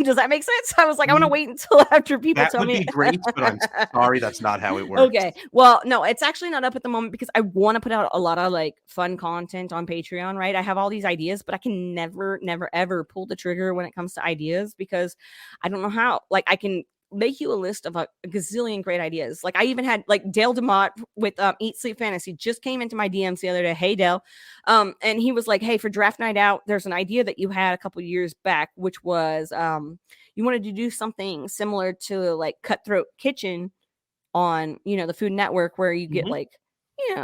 Does that make sense? I was like, I want to wait until after people tell me. That would be great, but I'm sorry, that's not how it works. Okay. Well, no, it's actually not up at the moment because I want to put out a lot of like fun content on Patreon, right? I have all these ideas, but I can never, ever pull the trigger when it comes to ideas, because I don't know how. Like, I can make you a list of a gazillion great ideas. Like, I even had like Dale DeMott with Eat Sleep Fantasy just came into my DMs the other day. Hey, Dale. And he was like, hey, for draft night out, there's an idea that you had a couple years back, which was you wanted to do something similar to like Cutthroat Kitchen on, the Food Network, where you get like,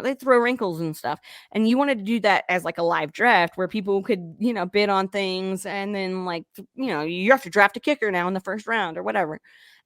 they throw wrinkles and stuff. And you wanted to do that as like a live draft where people could, bid on things. And then like, you have to draft a kicker now in the first round or whatever.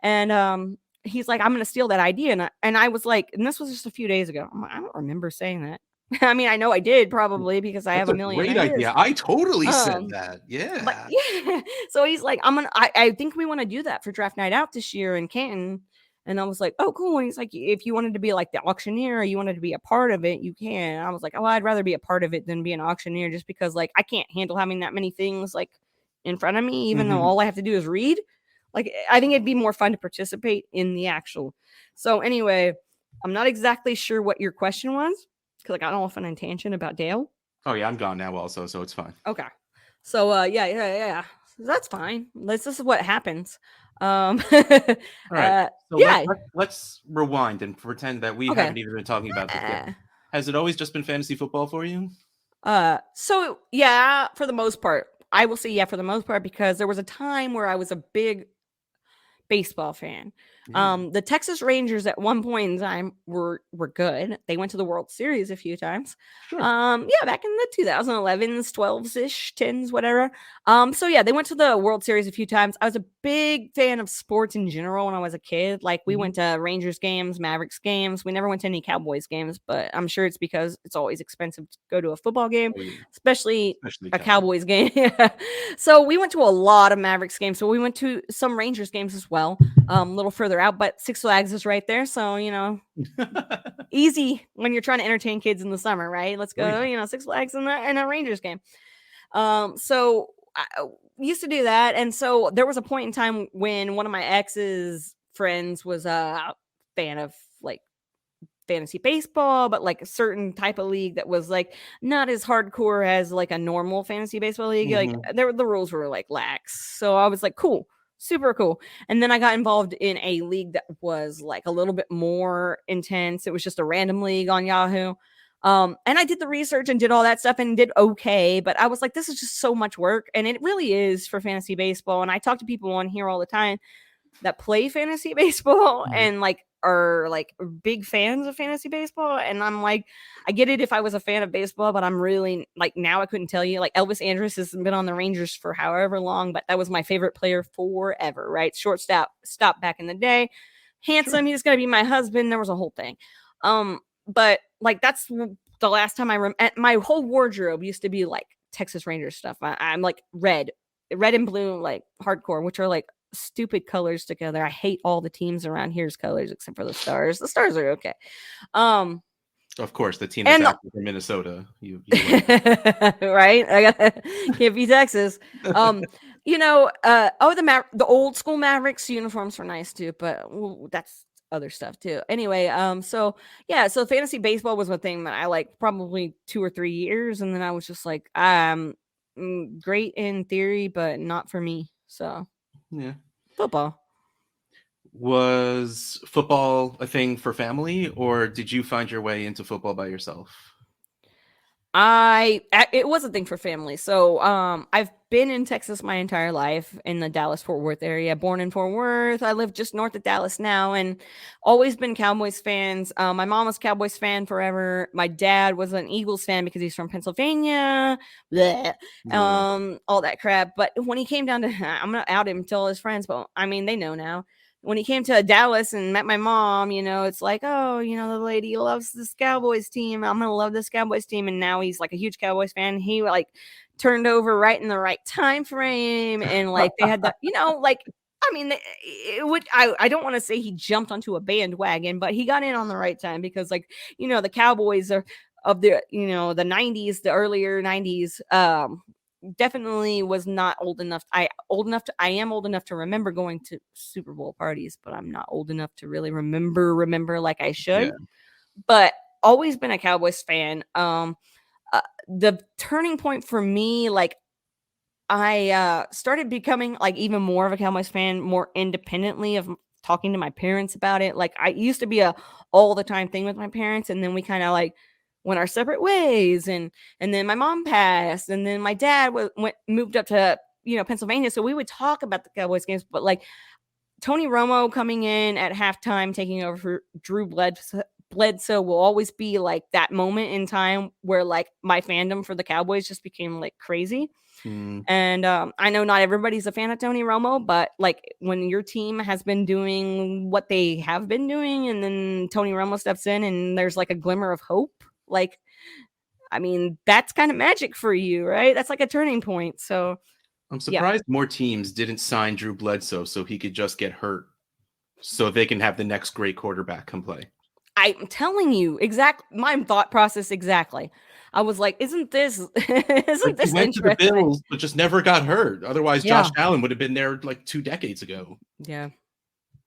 And he's like, I'm going to steal that idea. And I was like, and this was just a few days ago. I'm like, I don't remember saying that. I mean, I know I did probably because I have That's a a million great ideas. idea. I totally said Um, that. but Yeah. yeah, so he's like, I think we want to do that for draft night out this year in Canton. And I was like, oh, cool. And he's like, if you wanted to be like the auctioneer or you wanted to be a part of it, you can. And I was like, oh, I'd rather be a part of it than be an auctioneer just because like I can't handle having that many things like in front of me, even though all I have to do is read. Like, I think it'd be more fun to participate in the actual. So anyway, I'm not exactly sure what your question was because I got off on a tangent about Dale. Oh yeah, I'm gone now also, so it's fine. Okay. So yeah. That's fine. This is what happens. Um All right. So yeah. let's rewind and pretend that we Okay. haven't even been talking about this yet. Uh, Has it always just been fantasy football for you? so yeah, for the most part. I will say yeah for the most part because there was a time where I was a big baseball fan. Yeah. The Texas Rangers at one point in time were good. They went to the World Series a few times. Sure. Yeah, back in the 2011s, 12s ish, 10s, whatever. So yeah, they went to the World Series a few times. I was a big fan of sports in general when I was a kid. Like we went to Rangers games, Mavericks games. We never went to any Cowboys games, but I'm sure it's because it's always expensive to go to a football game, Oh, yeah. especially Especially a Cowboys. Cowboys game. So we went to a lot of Mavericks games. So we went to some Rangers games as well, a little further out, but Six Flags is right there. So, easy when you're trying to entertain kids in the summer, right? Let's Oh, go, yeah. Six Flags and a Rangers game. So I used to do that. And so there was a point in time when one of my ex's friends was a fan of like fantasy baseball, but like a certain type of league that was like not as hardcore as like a normal fantasy baseball league. Like the rules were like lax. So I was like, cool, super cool. And then I got involved in a league that was like a little bit more intense. It was just a random league on Yahoo. And I did the research and did all that stuff and did okay, but I was like, this is just so much work. And it really is for fantasy baseball. And I talk to people on here all the time that play fantasy baseball and like are like big fans of fantasy baseball. And I'm like, I get it if I was a fan of baseball, but I'm really like now I couldn't tell you. Like Elvis Andrus has been on the Rangers for however long, but that was my favorite player forever, right? Shortstop stop back in the day. Handsome, he's gonna be my husband. There was a whole thing. But like that's the last time my whole wardrobe used to be like Texas Rangers stuff. I'm like red and blue, like hardcore, which are like stupid colors together. I hate all the teams around here's colors except for the Stars. The Stars are okay. Of course, the team that's actually from Minnesota. You right? I got can't be Texas. The old school Mavericks uniforms were nice too, but that's other stuff too. Anyway, so fantasy baseball was one thing that I like probably 2 or 3 years, and then I was just like, great in theory, but not for me. So yeah. Football. Was football a thing for family, or did you find your way into football by yourself? It was a thing for family. So I've been in Texas my entire life in the Dallas-Fort Worth area. Born in Fort Worth. I live just north of Dallas now and always been Cowboys fans. My mom was Cowboys fan forever. My dad was an Eagles fan because he's from Pennsylvania. Blech. All that crap. But when he came down to I'm gonna out him to all his friends, but I mean they know now. When he came to Dallas and met my mom, it's like, oh, the lady loves this Cowboys team. I'm going to love this Cowboys team. And now he's like a huge Cowboys fan. He like turned over right in the right time frame. And like they had that, I don't want to say he jumped onto a bandwagon, but he got in on the right time because like, the Cowboys are of the, the 90s, the earlier 90s, definitely was not old enough. I am old enough to remember going to Super Bowl parties, but I'm not old enough to really remember like I should. Yeah. But always been a Cowboys fan. The turning point for me, like I started becoming like even more of a Cowboys fan, more independently of talking to my parents about it. Like I used to be a all the time thing with my parents, and then we kind of like went our separate ways, and then my mom passed, and then my dad moved up to Pennsylvania, so we would talk about the Cowboys games. But like Tony Romo coming in at halftime, taking over for Drew Bledsoe will always be like that moment in time where like my fandom for the Cowboys just became like crazy. And I know not everybody's a fan of Tony Romo, but like when your team has been doing what they have been doing, and then Tony Romo steps in, and there's like a glimmer of hope. Like I mean, that's kind of magic for you, right? That's like a turning point. So I'm surprised more teams didn't sign Drew Bledsoe so he could just get hurt so they can have the next great quarterback come play. I'm telling you, my thought process exactly. I was like, isn't this Like, he went to the interesting? Bills, but just never got hurt. Otherwise, Yeah. Josh Allen would have been there like 2 decades ago. Yeah.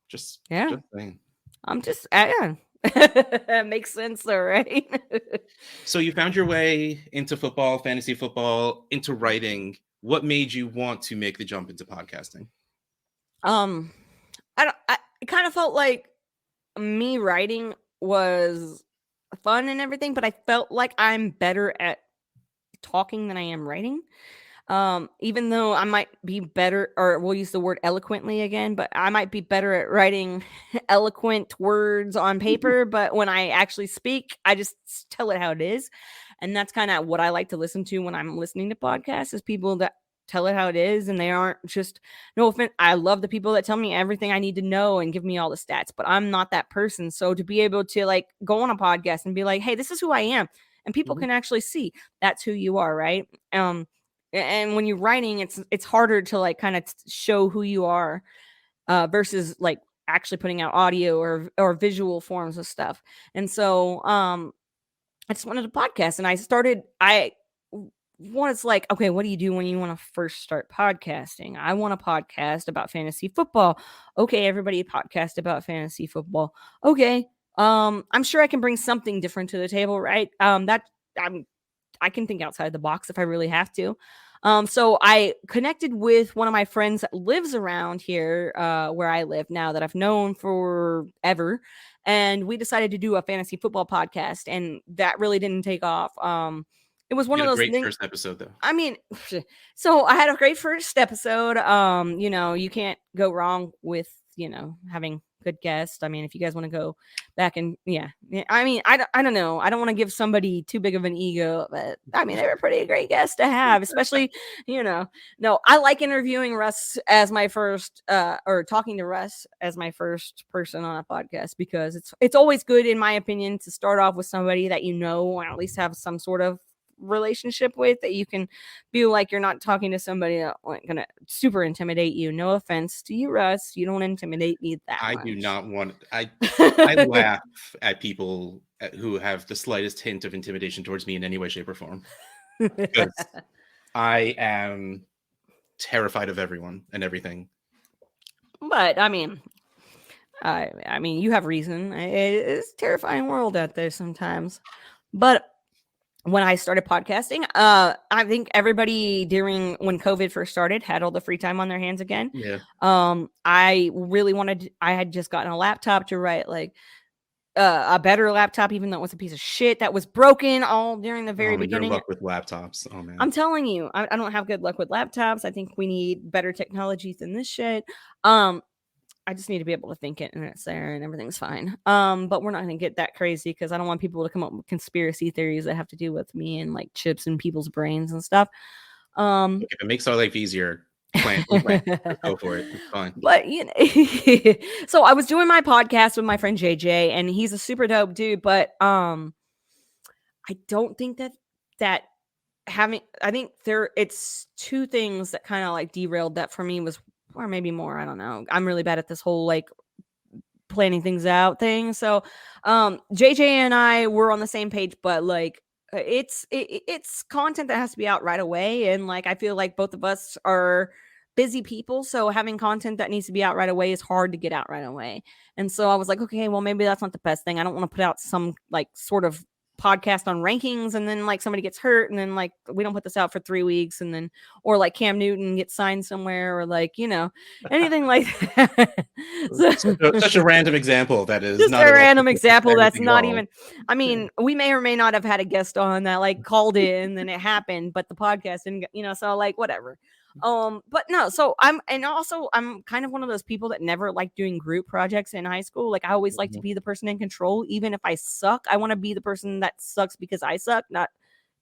Just saying. I'm just, yeah. That makes sense though, right? So you found your way into football, fantasy football, into writing. What made you want to make the jump into podcasting? It kind of felt like me writing was fun and everything, but I felt like I'm better at talking than I am writing. Even though I might be better, or we'll use the word eloquently again, but I might be better at writing eloquent words on paper, but when I actually speak, I just tell it how it is. And that's kind of what I like to listen to when I'm listening to podcasts, is people that tell it how it is, and they aren't just, no offense, I love the people that tell me everything I need to know and give me all the stats, but I'm not that person. So to be able to like go on a podcast and be like, hey, this is who I am, and people can actually see that's who you are, right? And when you're writing, it's harder to like kind of show who you are versus like actually putting out audio or visual forms of stuff. And so I just wanted a podcast, and I was like, okay, what do you do when you want to first start podcasting? I want a podcast about fantasy football. Okay, everybody podcast about fantasy football. Okay. I'm sure I can bring something different to the table, right? I can think outside the box if I really have to. So I connected with one of my friends that lives around here, where I live now, that I've known forever. And we decided to do a fantasy football podcast, and that really didn't take off. It was one of those great things. first episode, though. I mean, so I had a great first episode. You can't go wrong with, having good guests. I mean, if you guys want to go back and I mean, I don't know. I don't want to give somebody too big of an ego, but I mean, they were pretty great guests to have, especially, no, I like interviewing Russ as my first, or talking to Russ as my first person on a podcast, because it's always good, in my opinion, to start off with somebody that or at least have some sort of relationship with, that you can feel like you're not talking to somebody that like gonna super intimidate you. No offense to you, Russ, you don't intimidate me that much. I do not want. I laugh at people who have the slightest hint of intimidation towards me in any way, shape, or form, because I am terrified of everyone and everything. But I mean, you have reason. It's a terrifying world out there sometimes. But when I started podcasting, I think everybody when COVID first started had all the free time on their hands again. Yeah. I really I had just gotten a laptop to write like a better laptop, even though it was a piece of shit that was broken all during the very beginning. Your luck with laptops. Oh man. I'm telling you, I don't have good luck with laptops. I think we need better technology than this shit. I just need to be able to think it, and it's there, and everything's fine. But we're not going to get that crazy, because I don't want people to come up with conspiracy theories that have to do with me and like chips in people's brains and stuff. If it makes our life easier, plan. Go for it. It's fine. But so I was doing my podcast with my friend JJ, and he's a super dope dude. But I don't think that having, I think it's two things that kind of like derailed that for me was, or maybe more, I don't know. I'm really bad at this whole like planning things out thing. So JJ and I were on the same page, but like it's content that has to be out right away, and like I feel like both of us are busy people, so having content that needs to be out right away is hard to get out right away. And so I was like, okay, well, maybe that's not the best thing. I don't want to put out some like sort of podcast on rankings, and then like somebody gets hurt, and then like we don't put this out for 3 weeks, and then, or like Cam Newton gets signed somewhere, or like anything like that. Such a random example that is just not a random example that's not all. even, I mean, we may or may not have had a guest on that like called in, and it happened, but the podcast didn't, so like whatever. But no, so I'm kind of one of those people that never liked doing group projects in high school. Like I always like to be the person in control. Even if I suck, I want to be the person that sucks because I suck, not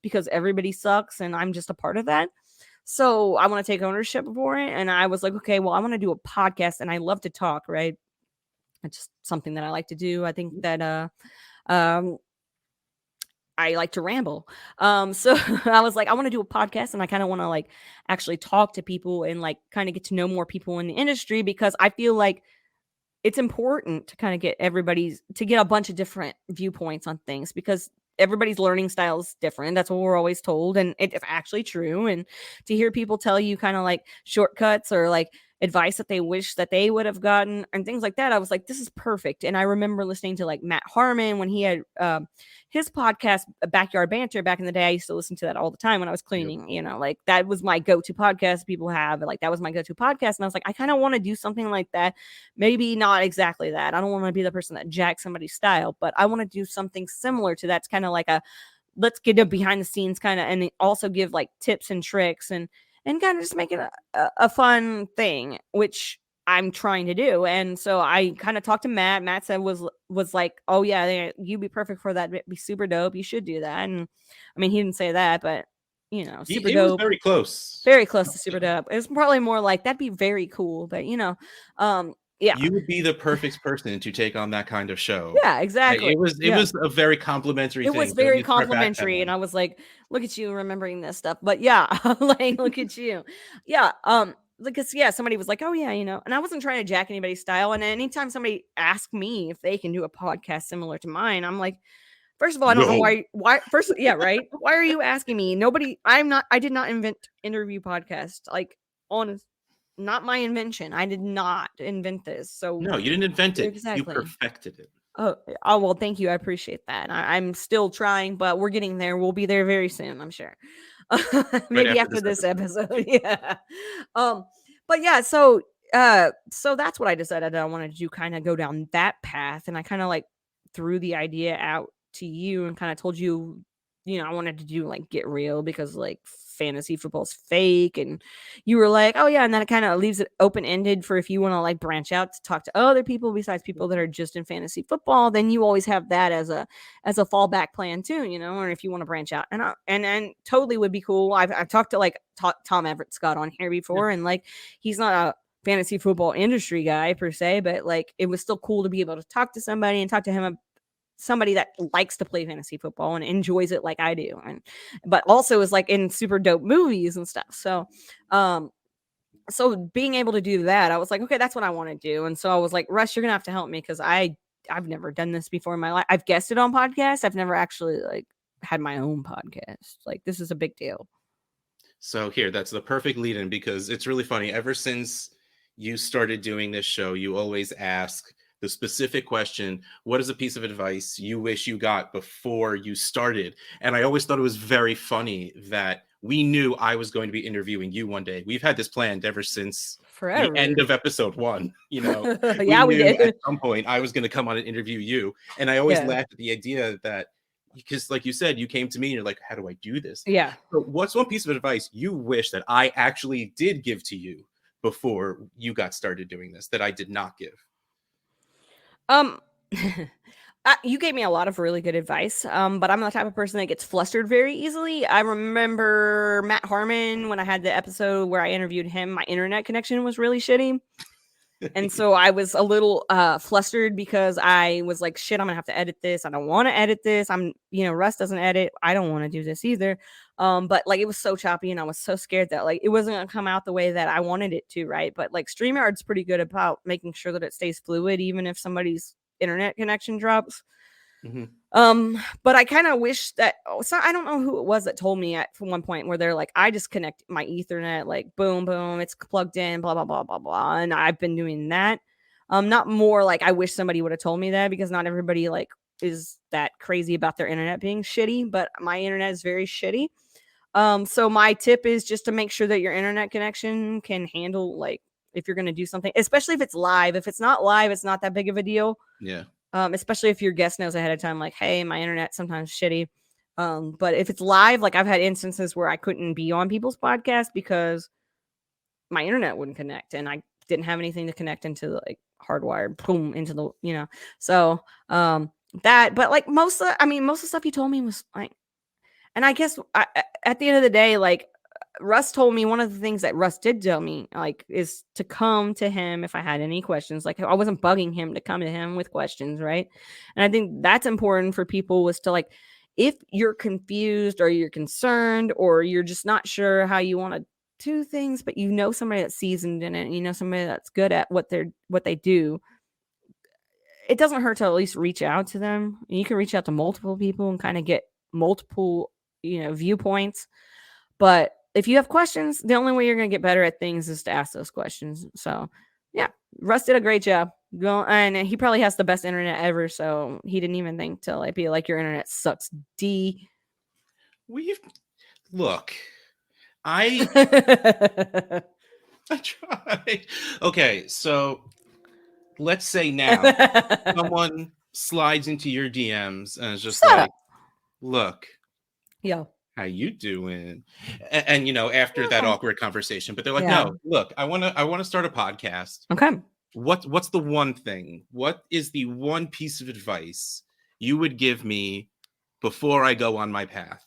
because everybody sucks and I'm just a part of that. So I want to take ownership for it. And I was like, okay, well, I want to do a podcast, and I love to talk, right? It's just something that I like to do. I think that I like to ramble. So I was like, I want to do a podcast, and I kind of want to like actually talk to people and like kind of get to know more people in the industry, because I feel like it's important to kind of get to get a bunch of different viewpoints on things, because everybody's learning style is different. That's what we're always told. And it's actually true. And to hear people tell you kind of like shortcuts or like advice that they wish that they would have gotten and things like that, I was like, this is perfect. And I remember listening to like Matt Harmon when he had his podcast, Backyard Banter, back in the day. I used to listen to that all the time when I was cleaning. Like that was my go-to podcast. People have like, that was my go-to podcast. And I was like, I kind of want to do something like that. Maybe not exactly that. I don't want to be the person that jacks somebody's style, but I want to do something similar to that's kind of like a, let's get a behind the scenes kind of, and also give like tips and tricks and kind of just make it a fun thing, which I'm trying to do. And so I kind of talked to Matt. Matt said was like, oh yeah, you'd be perfect for that. It'd be super dope. You should do that. And I mean, he didn't say that, but super He dope. was very close. Very close to super dope. It's probably more like that'd be very cool, but yeah. You would be the perfect person to take on that kind of show. Yeah, exactly. It was a very complimentary thing. It was very complimentary, and I was like, look at you remembering this stuff. But yeah, like look at you. Yeah. Because somebody was like, oh yeah, and I wasn't trying to jack anybody's style. And anytime somebody asks me if they can do a podcast similar to mine, I'm like, first of all, I don't know why first, yeah, right. Why are you asking me? I did not invent interview podcast. Like, honest, not my invention. I did not invent this. So no, you didn't invent it. Exactly. You perfected it. Oh, well, thank you. I appreciate that. I'm still trying, but we're getting there. We'll be there very soon, I'm sure. Maybe after this episode. Yeah. But yeah, so that's what I decided I wanted to do, kind of go down that path. And I kind of like threw the idea out to you and kind of told you, I wanted to do like Get Real, because like fantasy football's fake, and you were like, oh yeah, and then it kind of leaves it open-ended for if you want to like branch out to talk to other people besides people that are just in fantasy football, then you always have that as a fallback plan too, or if you want to branch out. And totally would be cool. I've talked to like Tom Everett Scott on here before, and like he's not a fantasy football industry guy per se, but like it was still cool to be able to talk to somebody and talk to him, somebody that likes to play fantasy football and enjoys it like I do, but also is like in super dope movies and stuff. So so being able to do that, I was like, okay, that's what I want to do. And so I was like, Russ, you're gonna have to help me, because I've never done this before in my life. I've guested on podcasts. I've never actually like had my own podcast. Like, this is a big deal. So here, that's the perfect lead in, because it's really funny. Ever since you started doing this show, you always ask the specific question, what is a piece of advice you wish you got before you started? And I always thought it was very funny that we knew I was going to be interviewing you one day. We've had this planned ever since Forever. the end of episode 1. Yeah, we did. At some point I was going to come on and interview you. And I always laughed at the idea that, because like you said, you came to me and you're like, how do I do this? Yeah. So what's one piece of advice you wish that I actually did give to you before you got started doing this that I did not give? You gave me a lot of really good advice, but I'm the type of person that gets flustered very easily. I remember Matt Harmon, when I had the episode where I interviewed him, my internet connection was really shitty. And so I was a little flustered, because I was like, shit, I'm gonna have to edit this. I don't want to edit this. Russ doesn't edit. I don't want to do this either. But like, it was so choppy, and I was so scared that like it wasn't gonna come out the way that I wanted it to, right? But like StreamYard's pretty good about making sure that it stays fluid, even if somebody's internet connection drops. Mm-hmm. But I kind of wish that, so I don't know who it was that told me at one point where they're like, I just connect my Ethernet, like boom, boom, it's plugged in, blah, blah, blah, blah, blah. And I've been doing that. Not more like I wish somebody would have told me that, because not everybody like is that crazy about their internet being shitty, but my internet is very shitty. So my tip is just to make sure that your internet connection can handle, like, if you're going to do something, especially if it's live. If it's not live, it's not that big of a deal. Yeah. Especially if your guest knows ahead of time, like, hey, my internet's sometimes shitty. But if it's live, like I've had instances where I couldn't be on people's podcasts because my internet wouldn't connect, and I didn't have anything to connect into, like, hardwired, boom, into the, so that, but like most of the stuff you told me was like, and I guess at the end of the day, like, Russ told me, one of the things that Russ did tell me, like, is to come to him if I had any questions. Like, I wasn't bugging him to come to him with questions, right? And I think that's important for people, was to, like, if you're confused or you're concerned or you're just not sure how you want to do things, but you know somebody that's seasoned in it and you know somebody that's good at what they do, it doesn't hurt to at least reach out to them. You can reach out to multiple people and kind of get multiple, viewpoints. But if you have questions, the only way you're going to get better at things is to ask those questions. So, yeah, Russ did a great job. And he probably has the best internet ever. So he didn't even think to be like, your internet sucks, D. Look, I tried. Okay, so let's say now someone slides into your DMs and is just like, look, yo, how you doing? And after that awkward conversation, but they're like, no, look, I want to start a podcast. Okay. What's the one thing? What is the one piece of advice you would give me before I go on my path?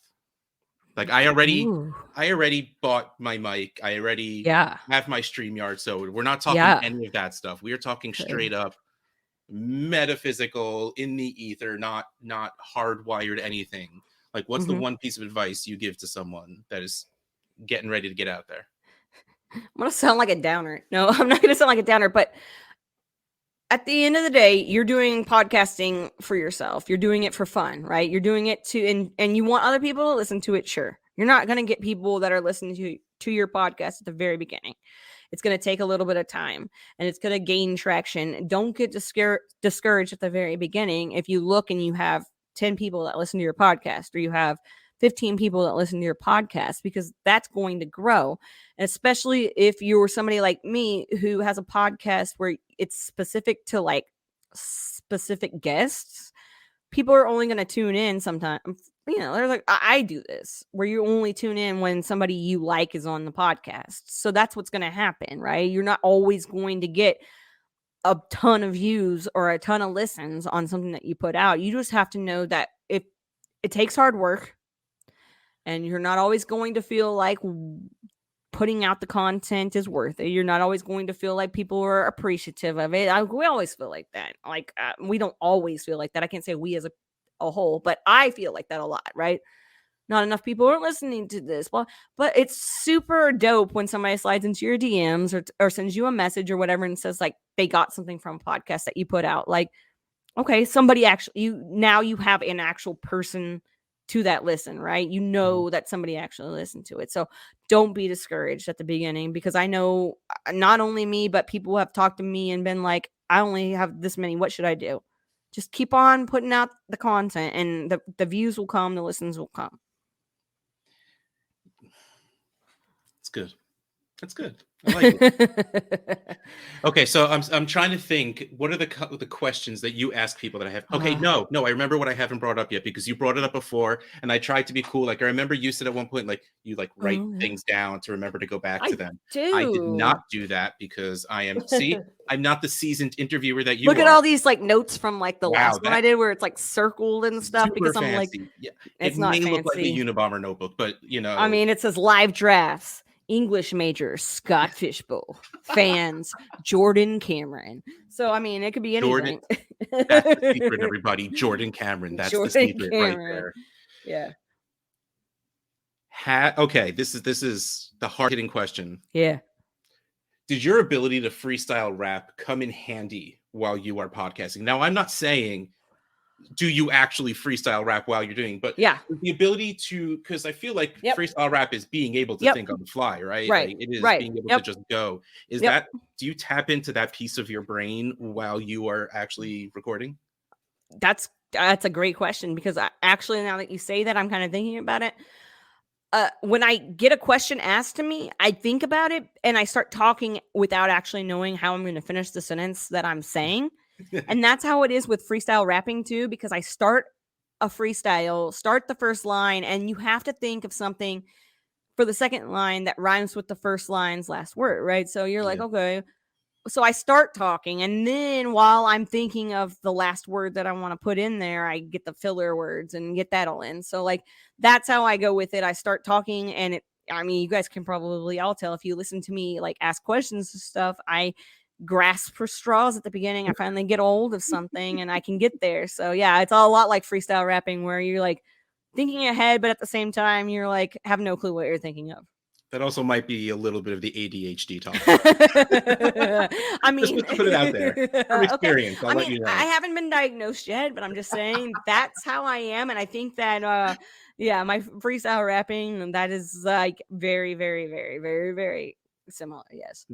Like I already bought my mic. I already have my StreamYard. So we're not talking any of that stuff. We are talking straight up metaphysical, in the ether, not hardwired anything. Like, what's the one piece of advice you give to someone that is getting ready to get out there? I'm going to sound like a downer. No, I'm not going to sound like a downer, but at the end of the day, you're doing podcasting for yourself. You're doing it for fun, right? You're doing it and you want other people to listen to it. Sure. You're not going to get people that are listening to your podcast at the very beginning. It's going to take a little bit of time and it's going to gain traction. Don't get discouraged at the very beginning. If you look and you have 10 people that listen to your podcast, or you have 15 people that listen to your podcast, because that's going to grow. And especially if you're somebody like me who has a podcast where it's specific to specific guests, people are only going to tune in sometimes. They're like, I do this where you only tune in when somebody you like is on the podcast. So that's what's going to happen, right? You're not always going to get a ton of views or a ton of listens on something that you put out. You just have to know that if it takes hard work and you're not always going to feel like putting out the content is worth it. You're not always going to feel like people are appreciative of it. We always feel like that. We don't always feel like that. I can't say we as a whole, but I feel like that a lot, right? Not enough people are listening to this. Well, but it's super dope when somebody slides into your DMs or sends you a message or whatever and says they got something from a podcast that you put out. Like, okay, somebody actually, you have an actual person to that listen, right? You know that somebody actually listened to it. So don't be discouraged at the beginning, because I know not only me, but people have talked to me and been like, I only have this many. What should I do? Just keep on putting out the content and the views will come, the listens will come. That's good. I like it. Okay, so I'm trying to think. What are the questions that you ask people that I have? Okay, no, I remember what I haven't brought up yet, because you brought it up before, and I tried to be cool. Like, I remember you said at one point, like, you write things down to remember to go back to them. I did not do that because I'm not the seasoned interviewer that you look at all these notes from the last one I did where it's circled and stuff, because I'm fancy. It's not fancy. Look like a Unabomber notebook, but I mean, it says live drafts. English major Scott Fishbowl, fans Jordan Cameron. So I mean, it could be anything. That's the secret, everybody. Jordan Cameron. That's the secret right there. Yeah. Okay, this is the hard-hitting question. Yeah. Did your ability to freestyle rap come in handy while you are podcasting? Now, I'm not saying do you actually freestyle rap while you're doing, but the ability to, because I feel like freestyle rap is being able to think on the fly, right? Right. It is being able to just go. Is that, do you tap into that piece of your brain while you are actually recording? That's a great question, because actually, now that you say that, I'm kind of thinking about it. When I get a question asked to me, I think about it and I start talking without actually knowing how I'm going to finish the sentence that I'm saying. And that's how it is with freestyle rapping too, because I start a freestyle, start the first line, and you have to think of something for the second line that rhymes with the first line's last word, right? So you're like, okay. So I start talking, and then while I'm thinking of the last word that I want to put in there, I get the filler words and get that all in. So that's how I go with it. I start talking, and you guys can probably all tell if you listen to me ask questions and stuff, I grasp for straws at the beginning. I finally get hold of something and I can get there. So yeah, it's all a lot like freestyle rapping, where you're thinking ahead, but at the same time, you're like, have no clue what you're thinking of. That also might be a little bit of the ADHD talk. I mean, just to put it out there from experience. Okay. I'll let you know. I haven't been diagnosed yet, but I'm just saying that's how I am. And I think that, my freestyle rapping, that is like very, very, very, very, very similar. Yes.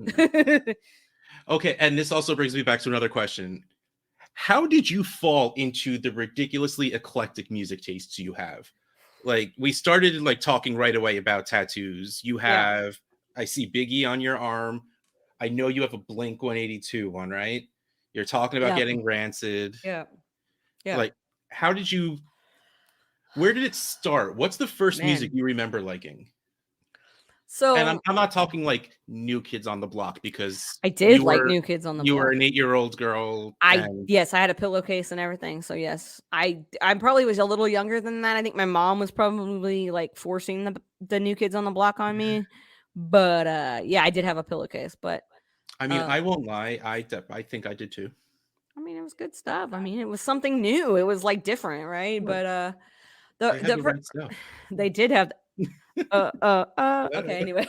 Okay. And this also brings me back to another question. How did you fall into the ridiculously eclectic music tastes you have? Like, we started like talking right away about tattoos. You have, I see Biggie on your arm. I know you have a Blink 182 one, right? You're talking about getting Rancid. Yeah. Like, where did it start? What's the first music you remember liking? So, and I'm not talking like New Kids on the Block, because I did like New Kids on the Block. You were an 8-year-old girl. Yes, I had a pillowcase and everything. So yes, I probably was a little younger than that. I think my mom was probably like forcing the New Kids on the Block on me. But I did have a pillowcase. But I mean, I won't lie. I think I did too. I mean, it was good stuff. I mean, it was something new. It was like different, right? But they did have. Okay, anyway.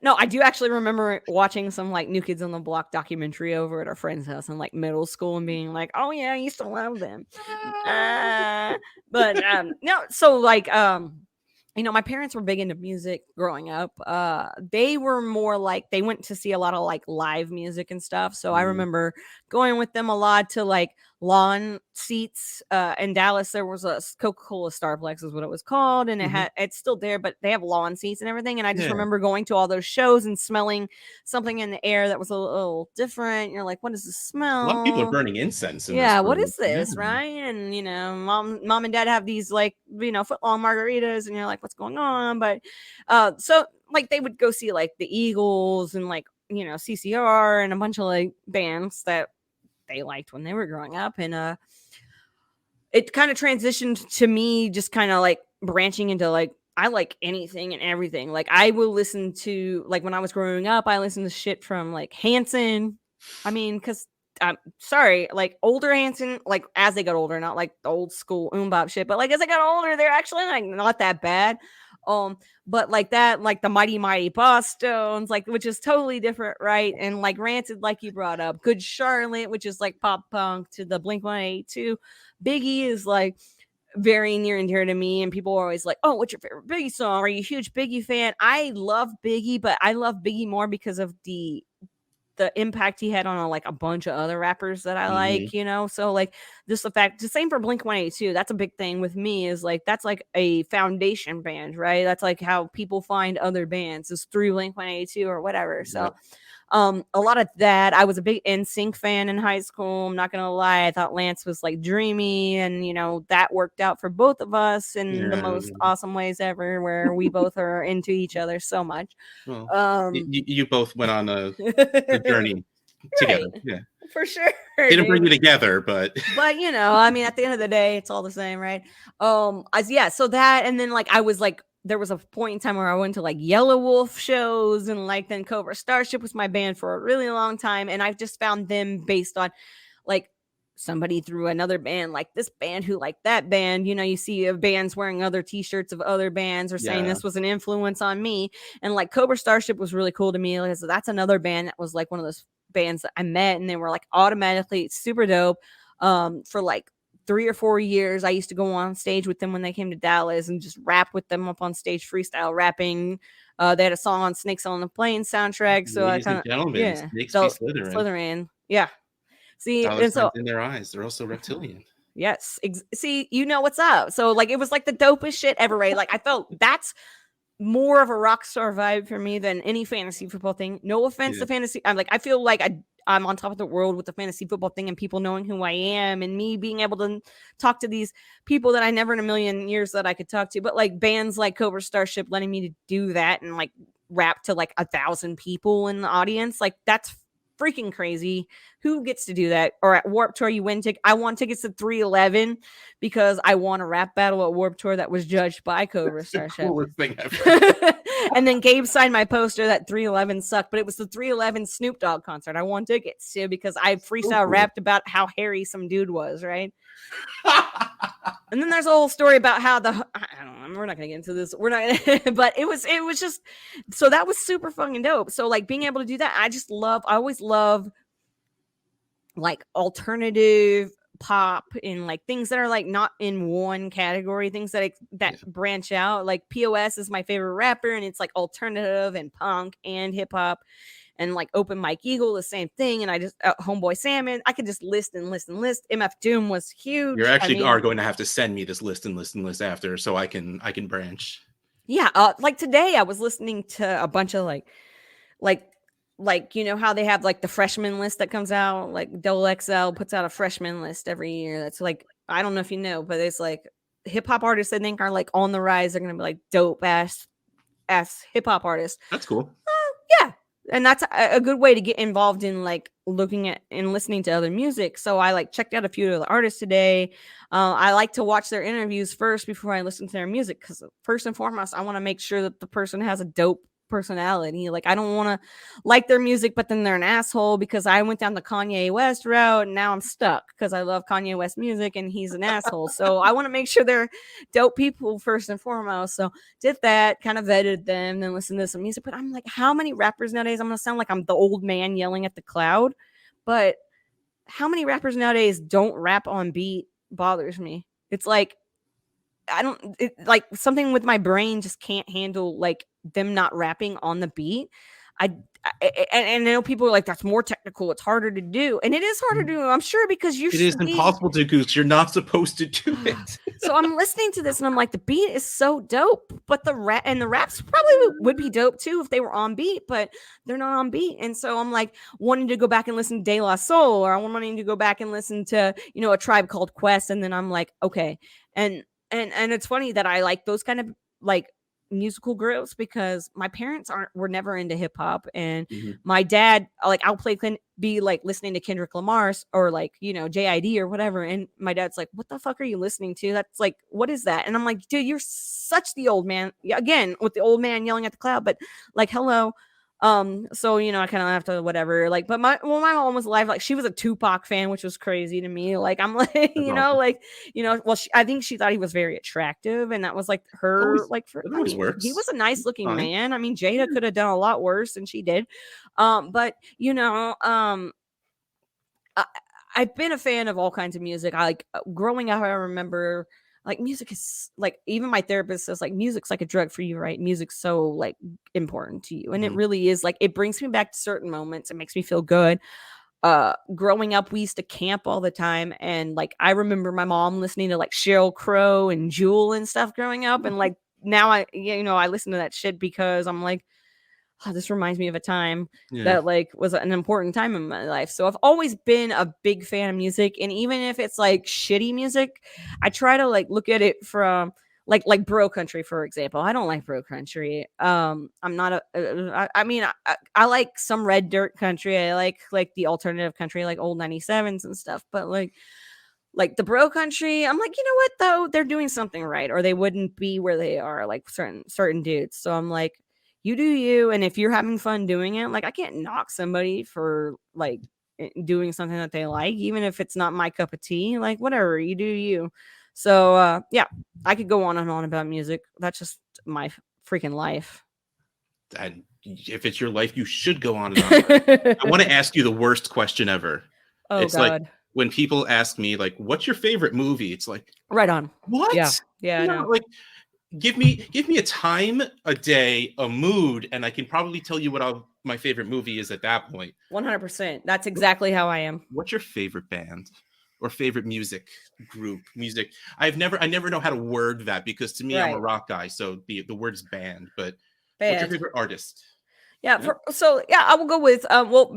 No, I do actually remember watching some like New Kids on the Block documentary over at our friend's house in like middle school and being like, oh yeah, I used to love them. But no, so like my parents were big into music growing up. They were more like, they went to see a lot of like live music and stuff. So I remember going with them a lot to like lawn seats. In Dallas, there was a Coca-Cola Starplex is what it was called. And it's still there, but they have lawn seats and everything. And I just remember going to all those shows and smelling something in the air that was a little different. You're like, what does this smell? A lot of people are burning incense. What is this? Yeah. Right. And, mom and dad have these like, foot-long margaritas and you're like, what's going on? But so like they would go see like the Eagles and like, CCR and a bunch of like bands that they liked when they were growing up. And it kind of transitioned to me just kind of like branching into like, I like anything and everything. Like I will listen to, like when I was growing up, I listened to shit from like Hanson. I mean, because I'm sorry, like older Hanson, like as they got older, not like the old school bop shit, but like as I got older, they're actually like not that bad. But like that, like the Mighty Boss Stones, like which is totally different, right? And like Rancid, like you brought up, Good Charlotte, which is like pop punk, to the Blink 182. Biggie is like very near and dear to me, and people are always like, oh, what's your favorite Biggie song? Are you a huge Biggie fan? I love Biggie, but I love Biggie more because of the impact he had on like a bunch of other rappers that I like, so like just the fact, the same for Blink 182, that's a big thing with me, is like that's like a foundation band, right? That's like how people find other bands, is through Blink 182 or whatever. So a lot of that. I was a big NSYNC fan in high school. I'm not gonna lie, I thought Lance was like dreamy, and that worked out for both of us in the most awesome ways ever, where we both are into each other so much. Well, you both went on a journey together. Right. Yeah, for sure. Didn't bring you together, but I mean, at the end of the day, it's all the same, right? So that, and then like I was like, there was a point in time where I went to like Yellow Wolf shows, and like then Cobra Starship was my band for a really long time. And I've just found them based on like somebody through another band, like this band who liked that band. You see bands wearing other t-shirts of other bands, or saying this was an influence on me. And like Cobra Starship was really cool to me, because that's another band that was like one of those bands that I met, and they were like automatically super dope. For like 3 or 4 years, I used to go on stage with them when they came to Dallas and just rap with them up on stage, freestyle rapping. They had a song on Snakes on the Plane soundtrack. So Ladies and gentlemen, Snakes be Slytherin. Yeah. See, and so in their eyes, they're also reptilian. Yes. See, what's up. So like, it was like the dopest shit ever, right? Like I felt that's more of a rock star vibe for me than any fantasy football thing. No offense to fantasy. I feel like I'm on top of the world with the fantasy football thing, and people knowing who I am, and me being able to talk to these people that I never in a million years that I could talk to. But like bands like Cobra Starship letting me to do that and like rap to like 1,000 people in the audience, like that's freaking crazy. Who gets to do that? Or at Warped Tour, you win I won tickets to 311 because I won a rap battle at Warped Tour that was judged by Cobra Starship. Coolest thing ever. And then Gabe signed my poster that 311 sucked, but it was the 311 Snoop Dogg concert. I won tickets to because I freestyle rapped about how hairy some dude was, right? And then there's a whole story about how I don't know, we're not gonna get into this. We're not gonna, but it was just, so that was super fucking dope. So like being able to do that, I always love like alternative pop and like things that are like not in one category, things that branch out. Like POS is my favorite rapper, and it's like alternative and punk and hip hop. And like Open Mike Eagle, the same thing. And I just Homeboy Salmon, I could just list and list and list. MF Doom was huge. You're actually are going to have to send me this list and list and list after, so I can branch. Yeah, like today I was listening to a bunch of like you know how they have like the freshman list that comes out, like Double XL puts out a freshman list every year. That's like, I don't know if you know, but it's like hip hop artists I think are like on the rise. They're gonna be like dope ass hip hop artists. That's cool. Yeah. And that's a good way to get involved in like looking at and listening to other music. So I like checked out a few of the artists today. I like to watch their interviews first before I listen to their music, because first and foremost, I want to make sure that the person has a dope personality. Like I don't want to like their music, but then they're an asshole because I went down the Kanye West route and now I'm stuck because I love Kanye West music and he's an asshole. So I want to make sure they're dope people first and foremost. So did that, kind of vetted them, then listened to some music. But I'm like, how many rappers nowadays? I'm gonna sound like I'm the old man yelling at the cloud, but how many rappers nowadays don't rap on beat bothers me. It's like like something with my brain just can't handle like them not rapping on the beat. And I know people are like, that's more technical, it's harder to do, and it is harder to do, I'm sure, because it is impossible to goose. You're not supposed to do it. So I'm listening to this and I'm like, the beat is so dope, but the raps probably would be dope too if they were on beat, but they're not on beat. And so I'm like wanting to go back and listen to De La Soul, or I'm wanting to go back and listen to, you know, A Tribe Called Quest, and then I'm like, okay. And it's funny that I like those kind of like musical groups because my parents were never into hip hop, and my dad, like, I'll be like listening to Kendrick Lamar or like, you know, JID or whatever, and my dad's like, what the fuck are you listening to? That's like, what is that? And I'm like, dude, you're such the old man, again with the old man yelling at the cloud, but like, hello. So, you know, I kind of have to whatever, like, but my mom was alive, like she was a Tupac fan, which was crazy to me. Like, I'm like, you know, like, you know, well, I think she thought he was very attractive, and that was like her, like, works. He was a nice looking man. I mean, Jada could have done a lot worse than she did. But you know, I've been a fan of all kinds of music. I like growing up, I remember like music is like, even my therapist says like music's like a drug for you, right? Music's so like important to you, and it really is. Like, it brings me back to certain moments. It makes me feel good. Growing up, we used to camp all the time, and like I remember my mom listening to like Sheryl Crow and Jewel and stuff growing up, and like now I listen to that shit because I'm like, oh, this reminds me of a time that like was an important time in my life. So I've always been a big fan of music, and even if it's like shitty music, I try to like look at it from like bro country, for example. I don't like bro country. I'm not I mean, I like some red dirt country. I like the alternative country, like old 97s and stuff, but like the bro country, I'm like, you know what though, they're doing something right, or they wouldn't be where they are, like certain dudes. So I'm like, you do you, and if you're having fun doing it, like I can't knock somebody for like doing something that they like, even if it's not my cup of tea. Like, whatever, you do you. So yeah, I could go on and on about music. That's just my freaking life. And if it's your life, you should go on and on. I want to ask you the worst question ever. Oh, it's God. Like when people ask me like, what's your favorite movie? It's like, right on. What? Yeah, I know. Like, give me a time, a day, a mood, and I can probably tell you what my favorite movie is at that point. 100%. That's exactly how I am. What's your favorite band or favorite music group? I never know how to word that, because to me, I'm a rock guy, so the word's band. But what's your favorite artist? Yeah, I will go with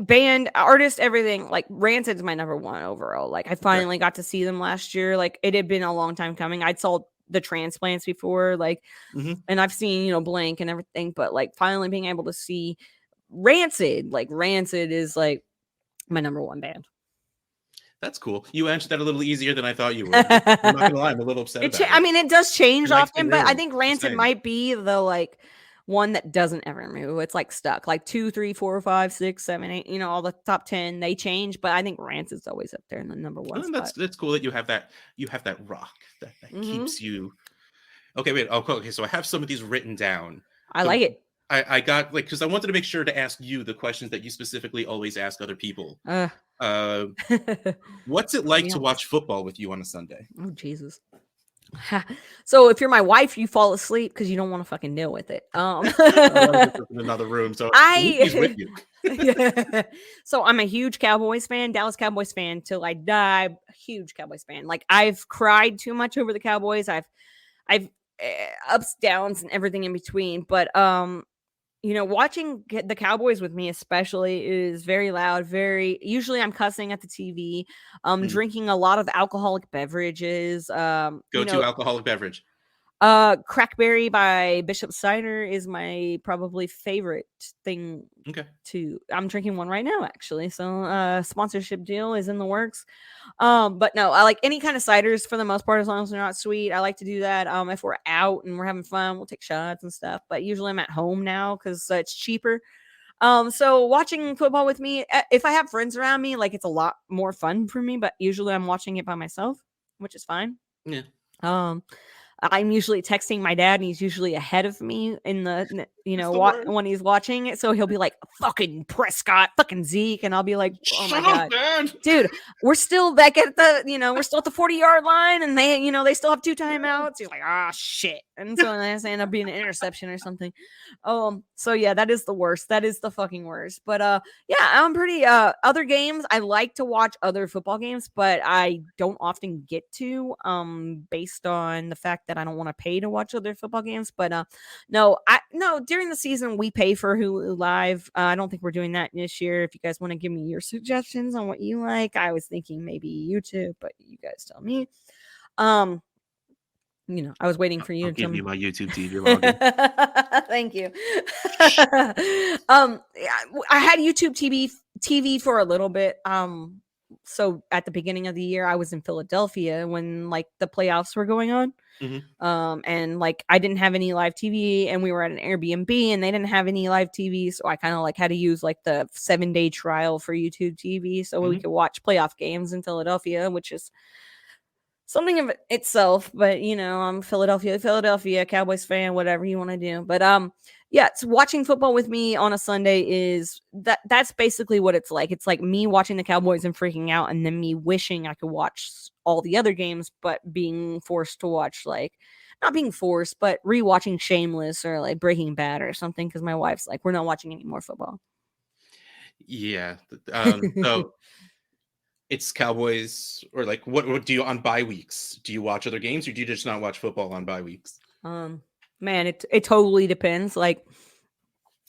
band, artist, everything. Like Rancid is my number one overall. Like I finally got to see them last year. Like it had been a long time coming. I'd saw the Transplants before, like, and I've seen, you know, Blank and everything, but like finally being able to see Rancid is like my number one band. That's cool. You answered that a little easier than I thought you would. I'm not gonna lie, I'm a little upset about it. I mean, it does change often, but I think Rancid might be the like one that doesn't ever move. It's like stuck. Like 2, 3, 4, 5, 6, 7, 8. You know, all the top 10 they change, but I think Rants is always up there in the number one spot. That's cool that you have that rock that keeps you. Okay, wait. Oh, okay. So I have some of these written down. I like it. I got like because I wanted to make sure to ask you the questions that you specifically always ask other people. What's it like to watch football with you on a Sunday? Oh, Jesus. So if you're my wife, you fall asleep because you don't want to fucking deal with it. In another room, so he's with you. Yeah. So I'm a huge Cowboys fan, Dallas Cowboys fan till I die. Huge Cowboys fan. Like I've cried too much over the Cowboys. I've ups, downs, and everything in between. But you know, watching the Cowboys with me especially is very loud, usually I'm cussing at the TV, drinking a lot of alcoholic beverages. Go-to alcoholic beverage. Crackberry by Bishop Cider is my probably favorite thing. Okay. I'm drinking one right now, actually. So sponsorship deal is in the works. But no, I like any kind of ciders for the most part, as long as they're not sweet. I like to do that. If we're out and we're having fun, we'll take shots and stuff. But usually I'm at home now because it's cheaper. So watching football with me, if I have friends around me, like it's a lot more fun for me. But usually I'm watching it by myself, which is fine. Yeah. I'm usually texting my dad, and he's usually ahead of me in the, when he's watching it. So he'll be like, fucking Prescott, fucking Zeke. And I'll be like, oh my God, man. Dude, we're still back at we're still at the 40-yard line, and they still have 2 timeouts. He's like, shit. And so it end up being an interception or something. So yeah, that is the worst. That is the fucking worst. But yeah, I'm pretty, other games, I like to watch other football games, but I don't often get to, based on the fact that I don't want to pay to watch other football games. But no, during the season we pay for Hulu Live. I don't think we're doing that this year. If you guys want to give me your suggestions on what you like, I was thinking maybe YouTube, but you guys tell me. I was waiting for you to give you my YouTube TV login. Thank you. I had YouTube TV for a little bit. So at the beginning of the year, I was in Philadelphia when like the playoffs were going on. Mm-hmm. And like I didn't have any live TV, and we were at an Airbnb and they didn't have any live TV. So I kind of like had to use like the 7-day trial for YouTube TV so we could watch playoff games in Philadelphia, which is something of itself. But I'm Philadelphia Cowboys fan, whatever you want to do. But yeah, so watching football with me on a Sunday is that's basically what it's like. It's like me watching the Cowboys and freaking out, and then me wishing I could watch all the other games, but being forced to watch, like, not being forced, but rewatching Shameless or like Breaking Bad or something, because my wife's like, we're not watching any more football. Yeah. So it's Cowboys, or like what do you on bye weeks? Do you watch other games, or do you just not watch football on bye weeks? Man, it totally depends. Like,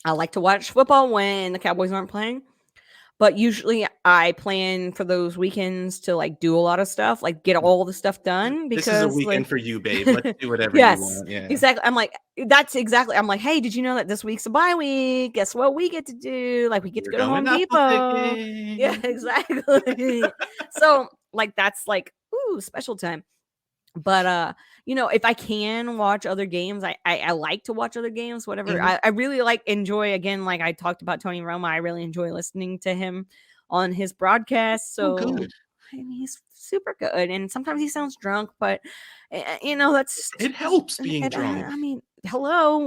I like to watch football when the Cowboys aren't playing, but usually I plan for those weekends to like do a lot of stuff, like get all the stuff done. Because this is a weekend for you, babe. Let's do whatever you want. Yeah, exactly. I'm like, hey, did you know that this week's a bye week? Guess what we get to do? Like, we get to go to Home Depot. Yeah, exactly. So like, that's like, ooh, special time. But if I can watch other games, I like to watch other games, whatever. Mm-hmm. I really enjoy, again, like I talked about Tony Romo, I really enjoy listening to him on his broadcast. So I mean, he's super good, and sometimes he sounds drunk, but that's it helps being drunk. I mean, hello,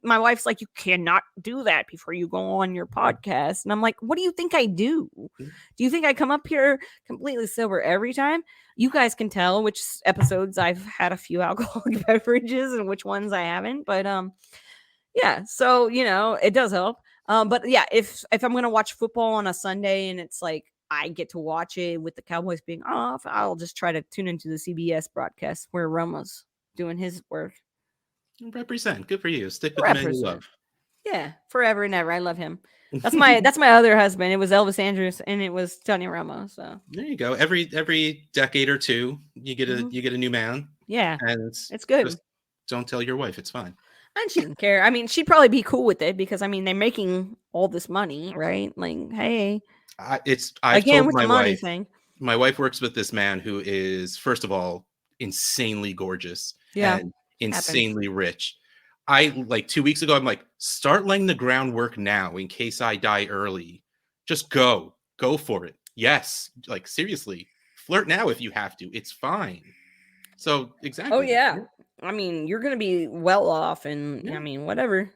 my wife's like, you cannot do that before you go on your podcast. And I'm like, what do you think I do? Do you think I come up here completely sober every time? You guys can tell which episodes I've had a few alcoholic beverages and which ones I haven't. But yeah, so it does help. But yeah, if I'm gonna watch football on a Sunday and it's like I get to watch it with the Cowboys being off, I'll just try to tune into the CBS broadcast where Romo's doing his work. Represent. Good for you. Stick with the man you love. Yeah, forever and ever. I love him. That's my other husband. It was Elvis Andrews and it was Tony Romo. So there you go. Every decade or two, you get a new man. Yeah, and it's good. Just don't tell your wife. It's fine. And she doesn't care. I mean, she'd probably be cool with it because I mean they're making all this money, right? Like, hey, I've told my wife. Thing. My wife works with this man who is, first of all, insanely gorgeous. Yeah. And insanely rich. like 2 weeks ago, I'm like, start laying the groundwork now in case I die early. Just go for it. Yes. Like seriously, flirt now if you have to. It's fine. So exactly. Oh yeah. I mean, you're gonna be well off, and Yeah. I mean, whatever.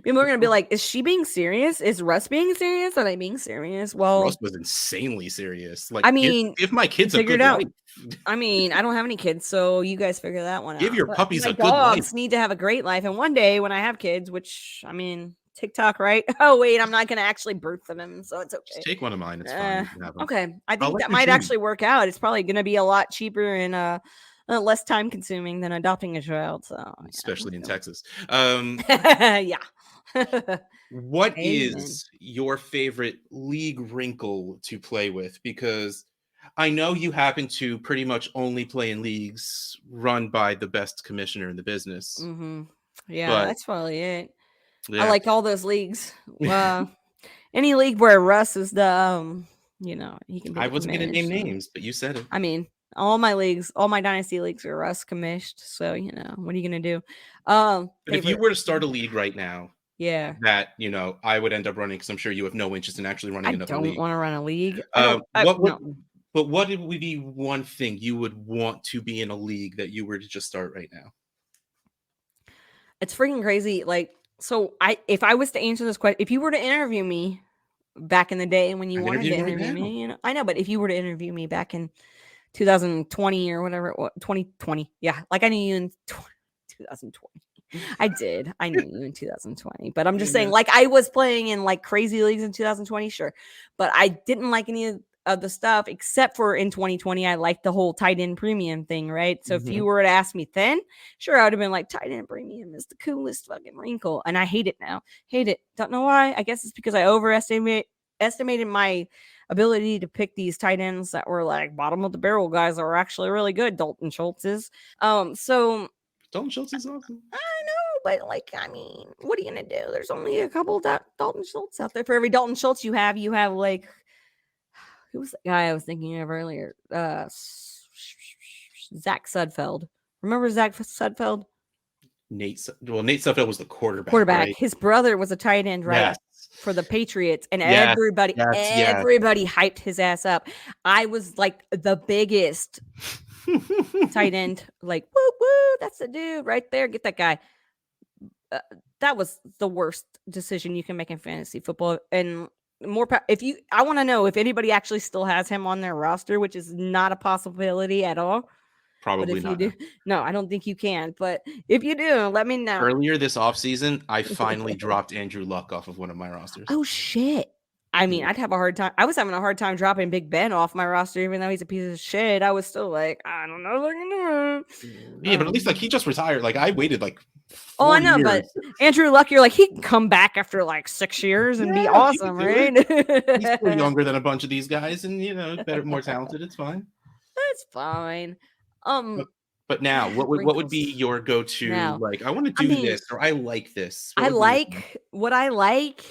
People are gonna be like, "Is she being serious? Is Russ being serious? Are they being serious?" Well, Russ was insanely serious. Like, I mean, give my kids a figure it good out. life. I mean, I don't have any kids, so you guys figure that one Give out. your But puppies my a good life. dogs need to have a great life, and one day when I have kids, which I mean, TikTok, right? Oh wait, I'm not gonna actually birth them, so it's Just okay. take one of mine. It's fine. You can have them. Okay, I I'll think let that you might choose. actually work out. It's probably gonna be a lot cheaper and less time consuming than adopting a child. So yeah, Especially in so. Texas. Yeah. What Amen. is your favorite league wrinkle to play with? Because I know you happen to pretty much only play in leagues run by the best commissioner in the business. Mm-hmm. Yeah, But that's probably it. I yeah, like all those leagues. Any league where Russ is the he can be I the wasn't going to commish. name So. names, but you said it. I mean, all my leagues, all my dynasty leagues are Russ commissioned. So what are you gonna do? But if you Favorite. were to start a league right now, Yeah. that I would end up running, because I'm sure you have no interest in actually I running another don't league. want to run a league. I don't. What would No. but what would be one thing you would want to be in a league that you were to just start right now? It's freaking crazy. Like, so if I was to answer this question, if you were to interview me back in the day when you I'm wanted to interviewing right interview now. me, I know, but if you were to interview me back in 2020 or whatever, 2020, yeah, like I knew you in 2020. I did. I knew you in 2020, but I'm just saying, Yeah. like, I was playing in like crazy leagues in 2020, sure, but I didn't like any of the stuff except for in 2020. I liked the whole tight end premium thing, right? So if you Mhm. were to ask me then, sure, I would have been like, tight end premium is the coolest fucking wrinkle, and I hate it now. Hate it. Don't know why. I guess it's because I estimated my ability to pick these tight ends that were like bottom of the barrel guys that were actually really good. Dalton Schultz's. So Dalton Schultz is awesome. I know, but like, I mean, what are you gonna do? There's only a couple Dalton Schultz out there. For every Dalton Schultz you have like who was the guy I was thinking of earlier? Zach Sudfeld. Remember Zach Sudfeld? Nate Sudfeld was the quarterback, Quarterback. right? His brother was a tight end, right? Yes. For the Patriots, and Yes. everybody Yes. hyped his ass up. I was like the biggest tight end, like woo woo, that's the dude right there. Get that guy. That was the worst decision you can make in fantasy football. And I want to know if anybody actually still has him on their roster, which is not a possibility at all. But Probably if you not do, now. no, I don't think you can. But if you do, let me know. Earlier this offseason, I finally dropped Andrew Luck off of one of my rosters. Oh shit. I mean, Yeah. I'd have a hard time. I was having a hard time dropping Big Ben off my roster, even though he's a piece of shit. I was still like, I don't know if I can do it. Yeah, but at least like he just retired. Like I waited like Oh, 4 I know, but years. Andrew Luck, you're like, he can come back after like 6 years and be Yeah, he could awesome, do right? it. He's still younger than a bunch of these guys, and better, more talented. It's fine. That's fine. But, but now, what would Wrinkles. be your go-to? Now, Like, I want to I do mean, this, or I like this. What I would be your thing? like what I like.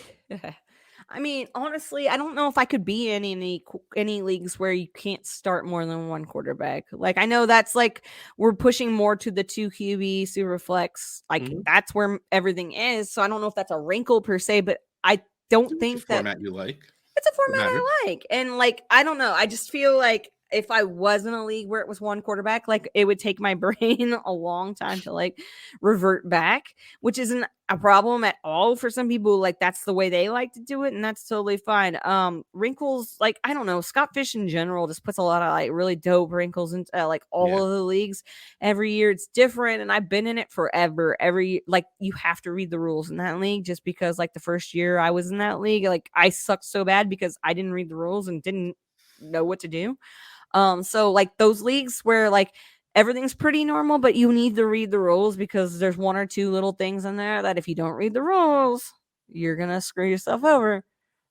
I mean, honestly, I don't know if I could be in any leagues where you can't start more than one quarterback. Like, I know that's like we're pushing more to the 2 QB super flex. Like, Mhm. that's where everything is. So I don't know if that's a wrinkle per se, but I don't Which think that format you like? it's a What format matters? I like. And like, I don't know. I just feel like if I was in a league where it was one quarterback, like it would take my brain a long time to like revert back, which isn't a problem at all for some people. Like that's the way they like to do it, and that's totally fine. Wrinkles, like I don't know, Scott Fish in general just puts a lot of like really dope wrinkles into like all Yeah. of the leagues. Every year it's different, and I've been in it forever. Like you have to read the rules in that league just because like the first year I was in that league, like I sucked so bad because I didn't read the rules and didn't know what to do. So like those leagues where like everything's pretty normal, but you need to read the rules because there's one or two little things in there that if you don't read the rules, you're gonna screw yourself over.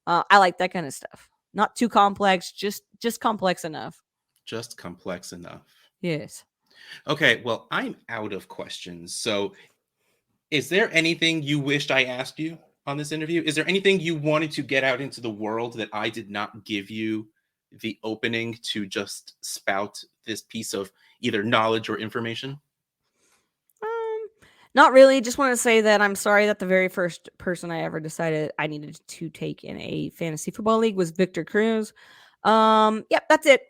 I like that kind of stuff. Not too complex, just complex enough. Just complex enough. Yes. Okay, well, I'm out of questions. So, is there anything you wished I asked you on this interview? Is there anything you wanted to get out into the world that I did not give you the opening to just spout this piece of either knowledge or information? Um, Not really. Just want to say that I'm sorry that the very first person I ever decided I needed to take in a fantasy football league was Victor Cruz. Yep, that's it.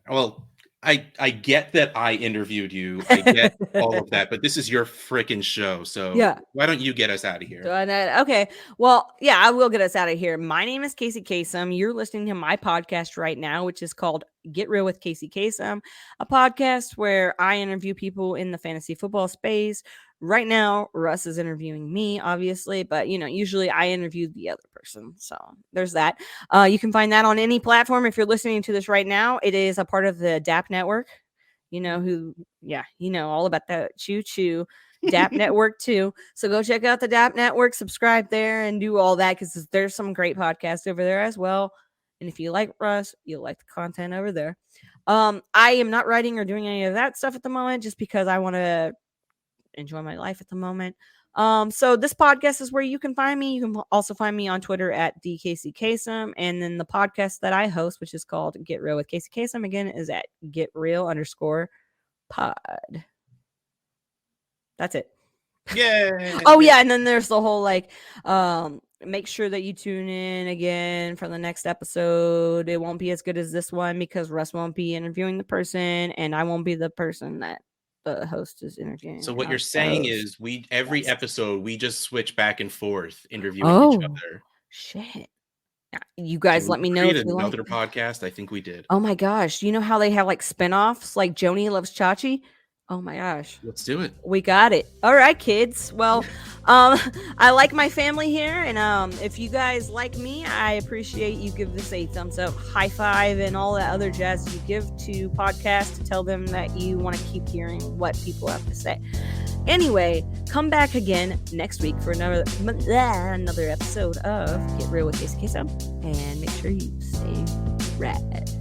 Well, I get that I interviewed you. I get all of that, but this is your freaking show. So Yeah. why don't you get us out of here? Okay. Well, yeah, I will get us out of here. My name is Kacey Kasem. You're listening to my podcast right now, which is called Get Real with Kacey Kasem, a podcast where I interview people in the fantasy football space. Right now, Russ is interviewing me, obviously, but usually I interview the other person. So there's that. You can find that on any platform. If you're listening to this right now, it is a part of the DAP network. All about that choo choo. DAP network too. So go check out the DAP network, subscribe there, and do all that because there's some great podcasts over there as well. And if you like Russ, you'll like the content over there. I am not writing or doing any of that stuff at the moment just because I want to enjoy my life at the moment. So this podcast is where you can find me. You can also find me on Twitter at DKCKasem. And then the podcast that I host, which is called Get Real with Kacey Kasem, again, is at GetReal_pod. That's it. Yeah. Oh yeah, and then there's the whole make sure that you tune in again for the next episode. It won't be as good as this one because Russ won't be interviewing the person and I won't be the person that the host is interviewing. So what you're saying is every episode we just switch back and forth interviewing each other. Shit. You guys let me know if you another podcast. I think we did. Oh my gosh. You know how they have like spinoffs like Joni Loves Chachi? Oh my gosh. Let's do it. We got it. All right, kids. Well, I like my family here. And if you guys like me, I appreciate you give this a thumbs up, high five, and all that other jazz you give to podcasts to tell them that you want to keep hearing what people have to say. Anyway, come back again next week for another episode of Get Real with Kacey Kasem. And make sure you stay rad.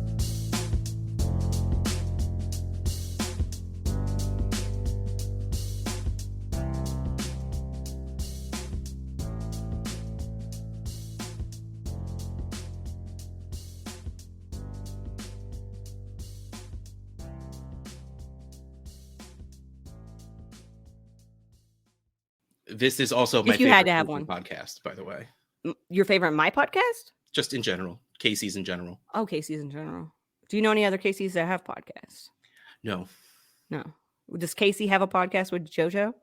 This is also my favorite podcast, by the way. Your favorite my podcast? Just in general. Kacey's in general. Oh, Kacey's in general. Do you know any other Kacey's that have podcasts? No. Does Kacey have a podcast with JoJo?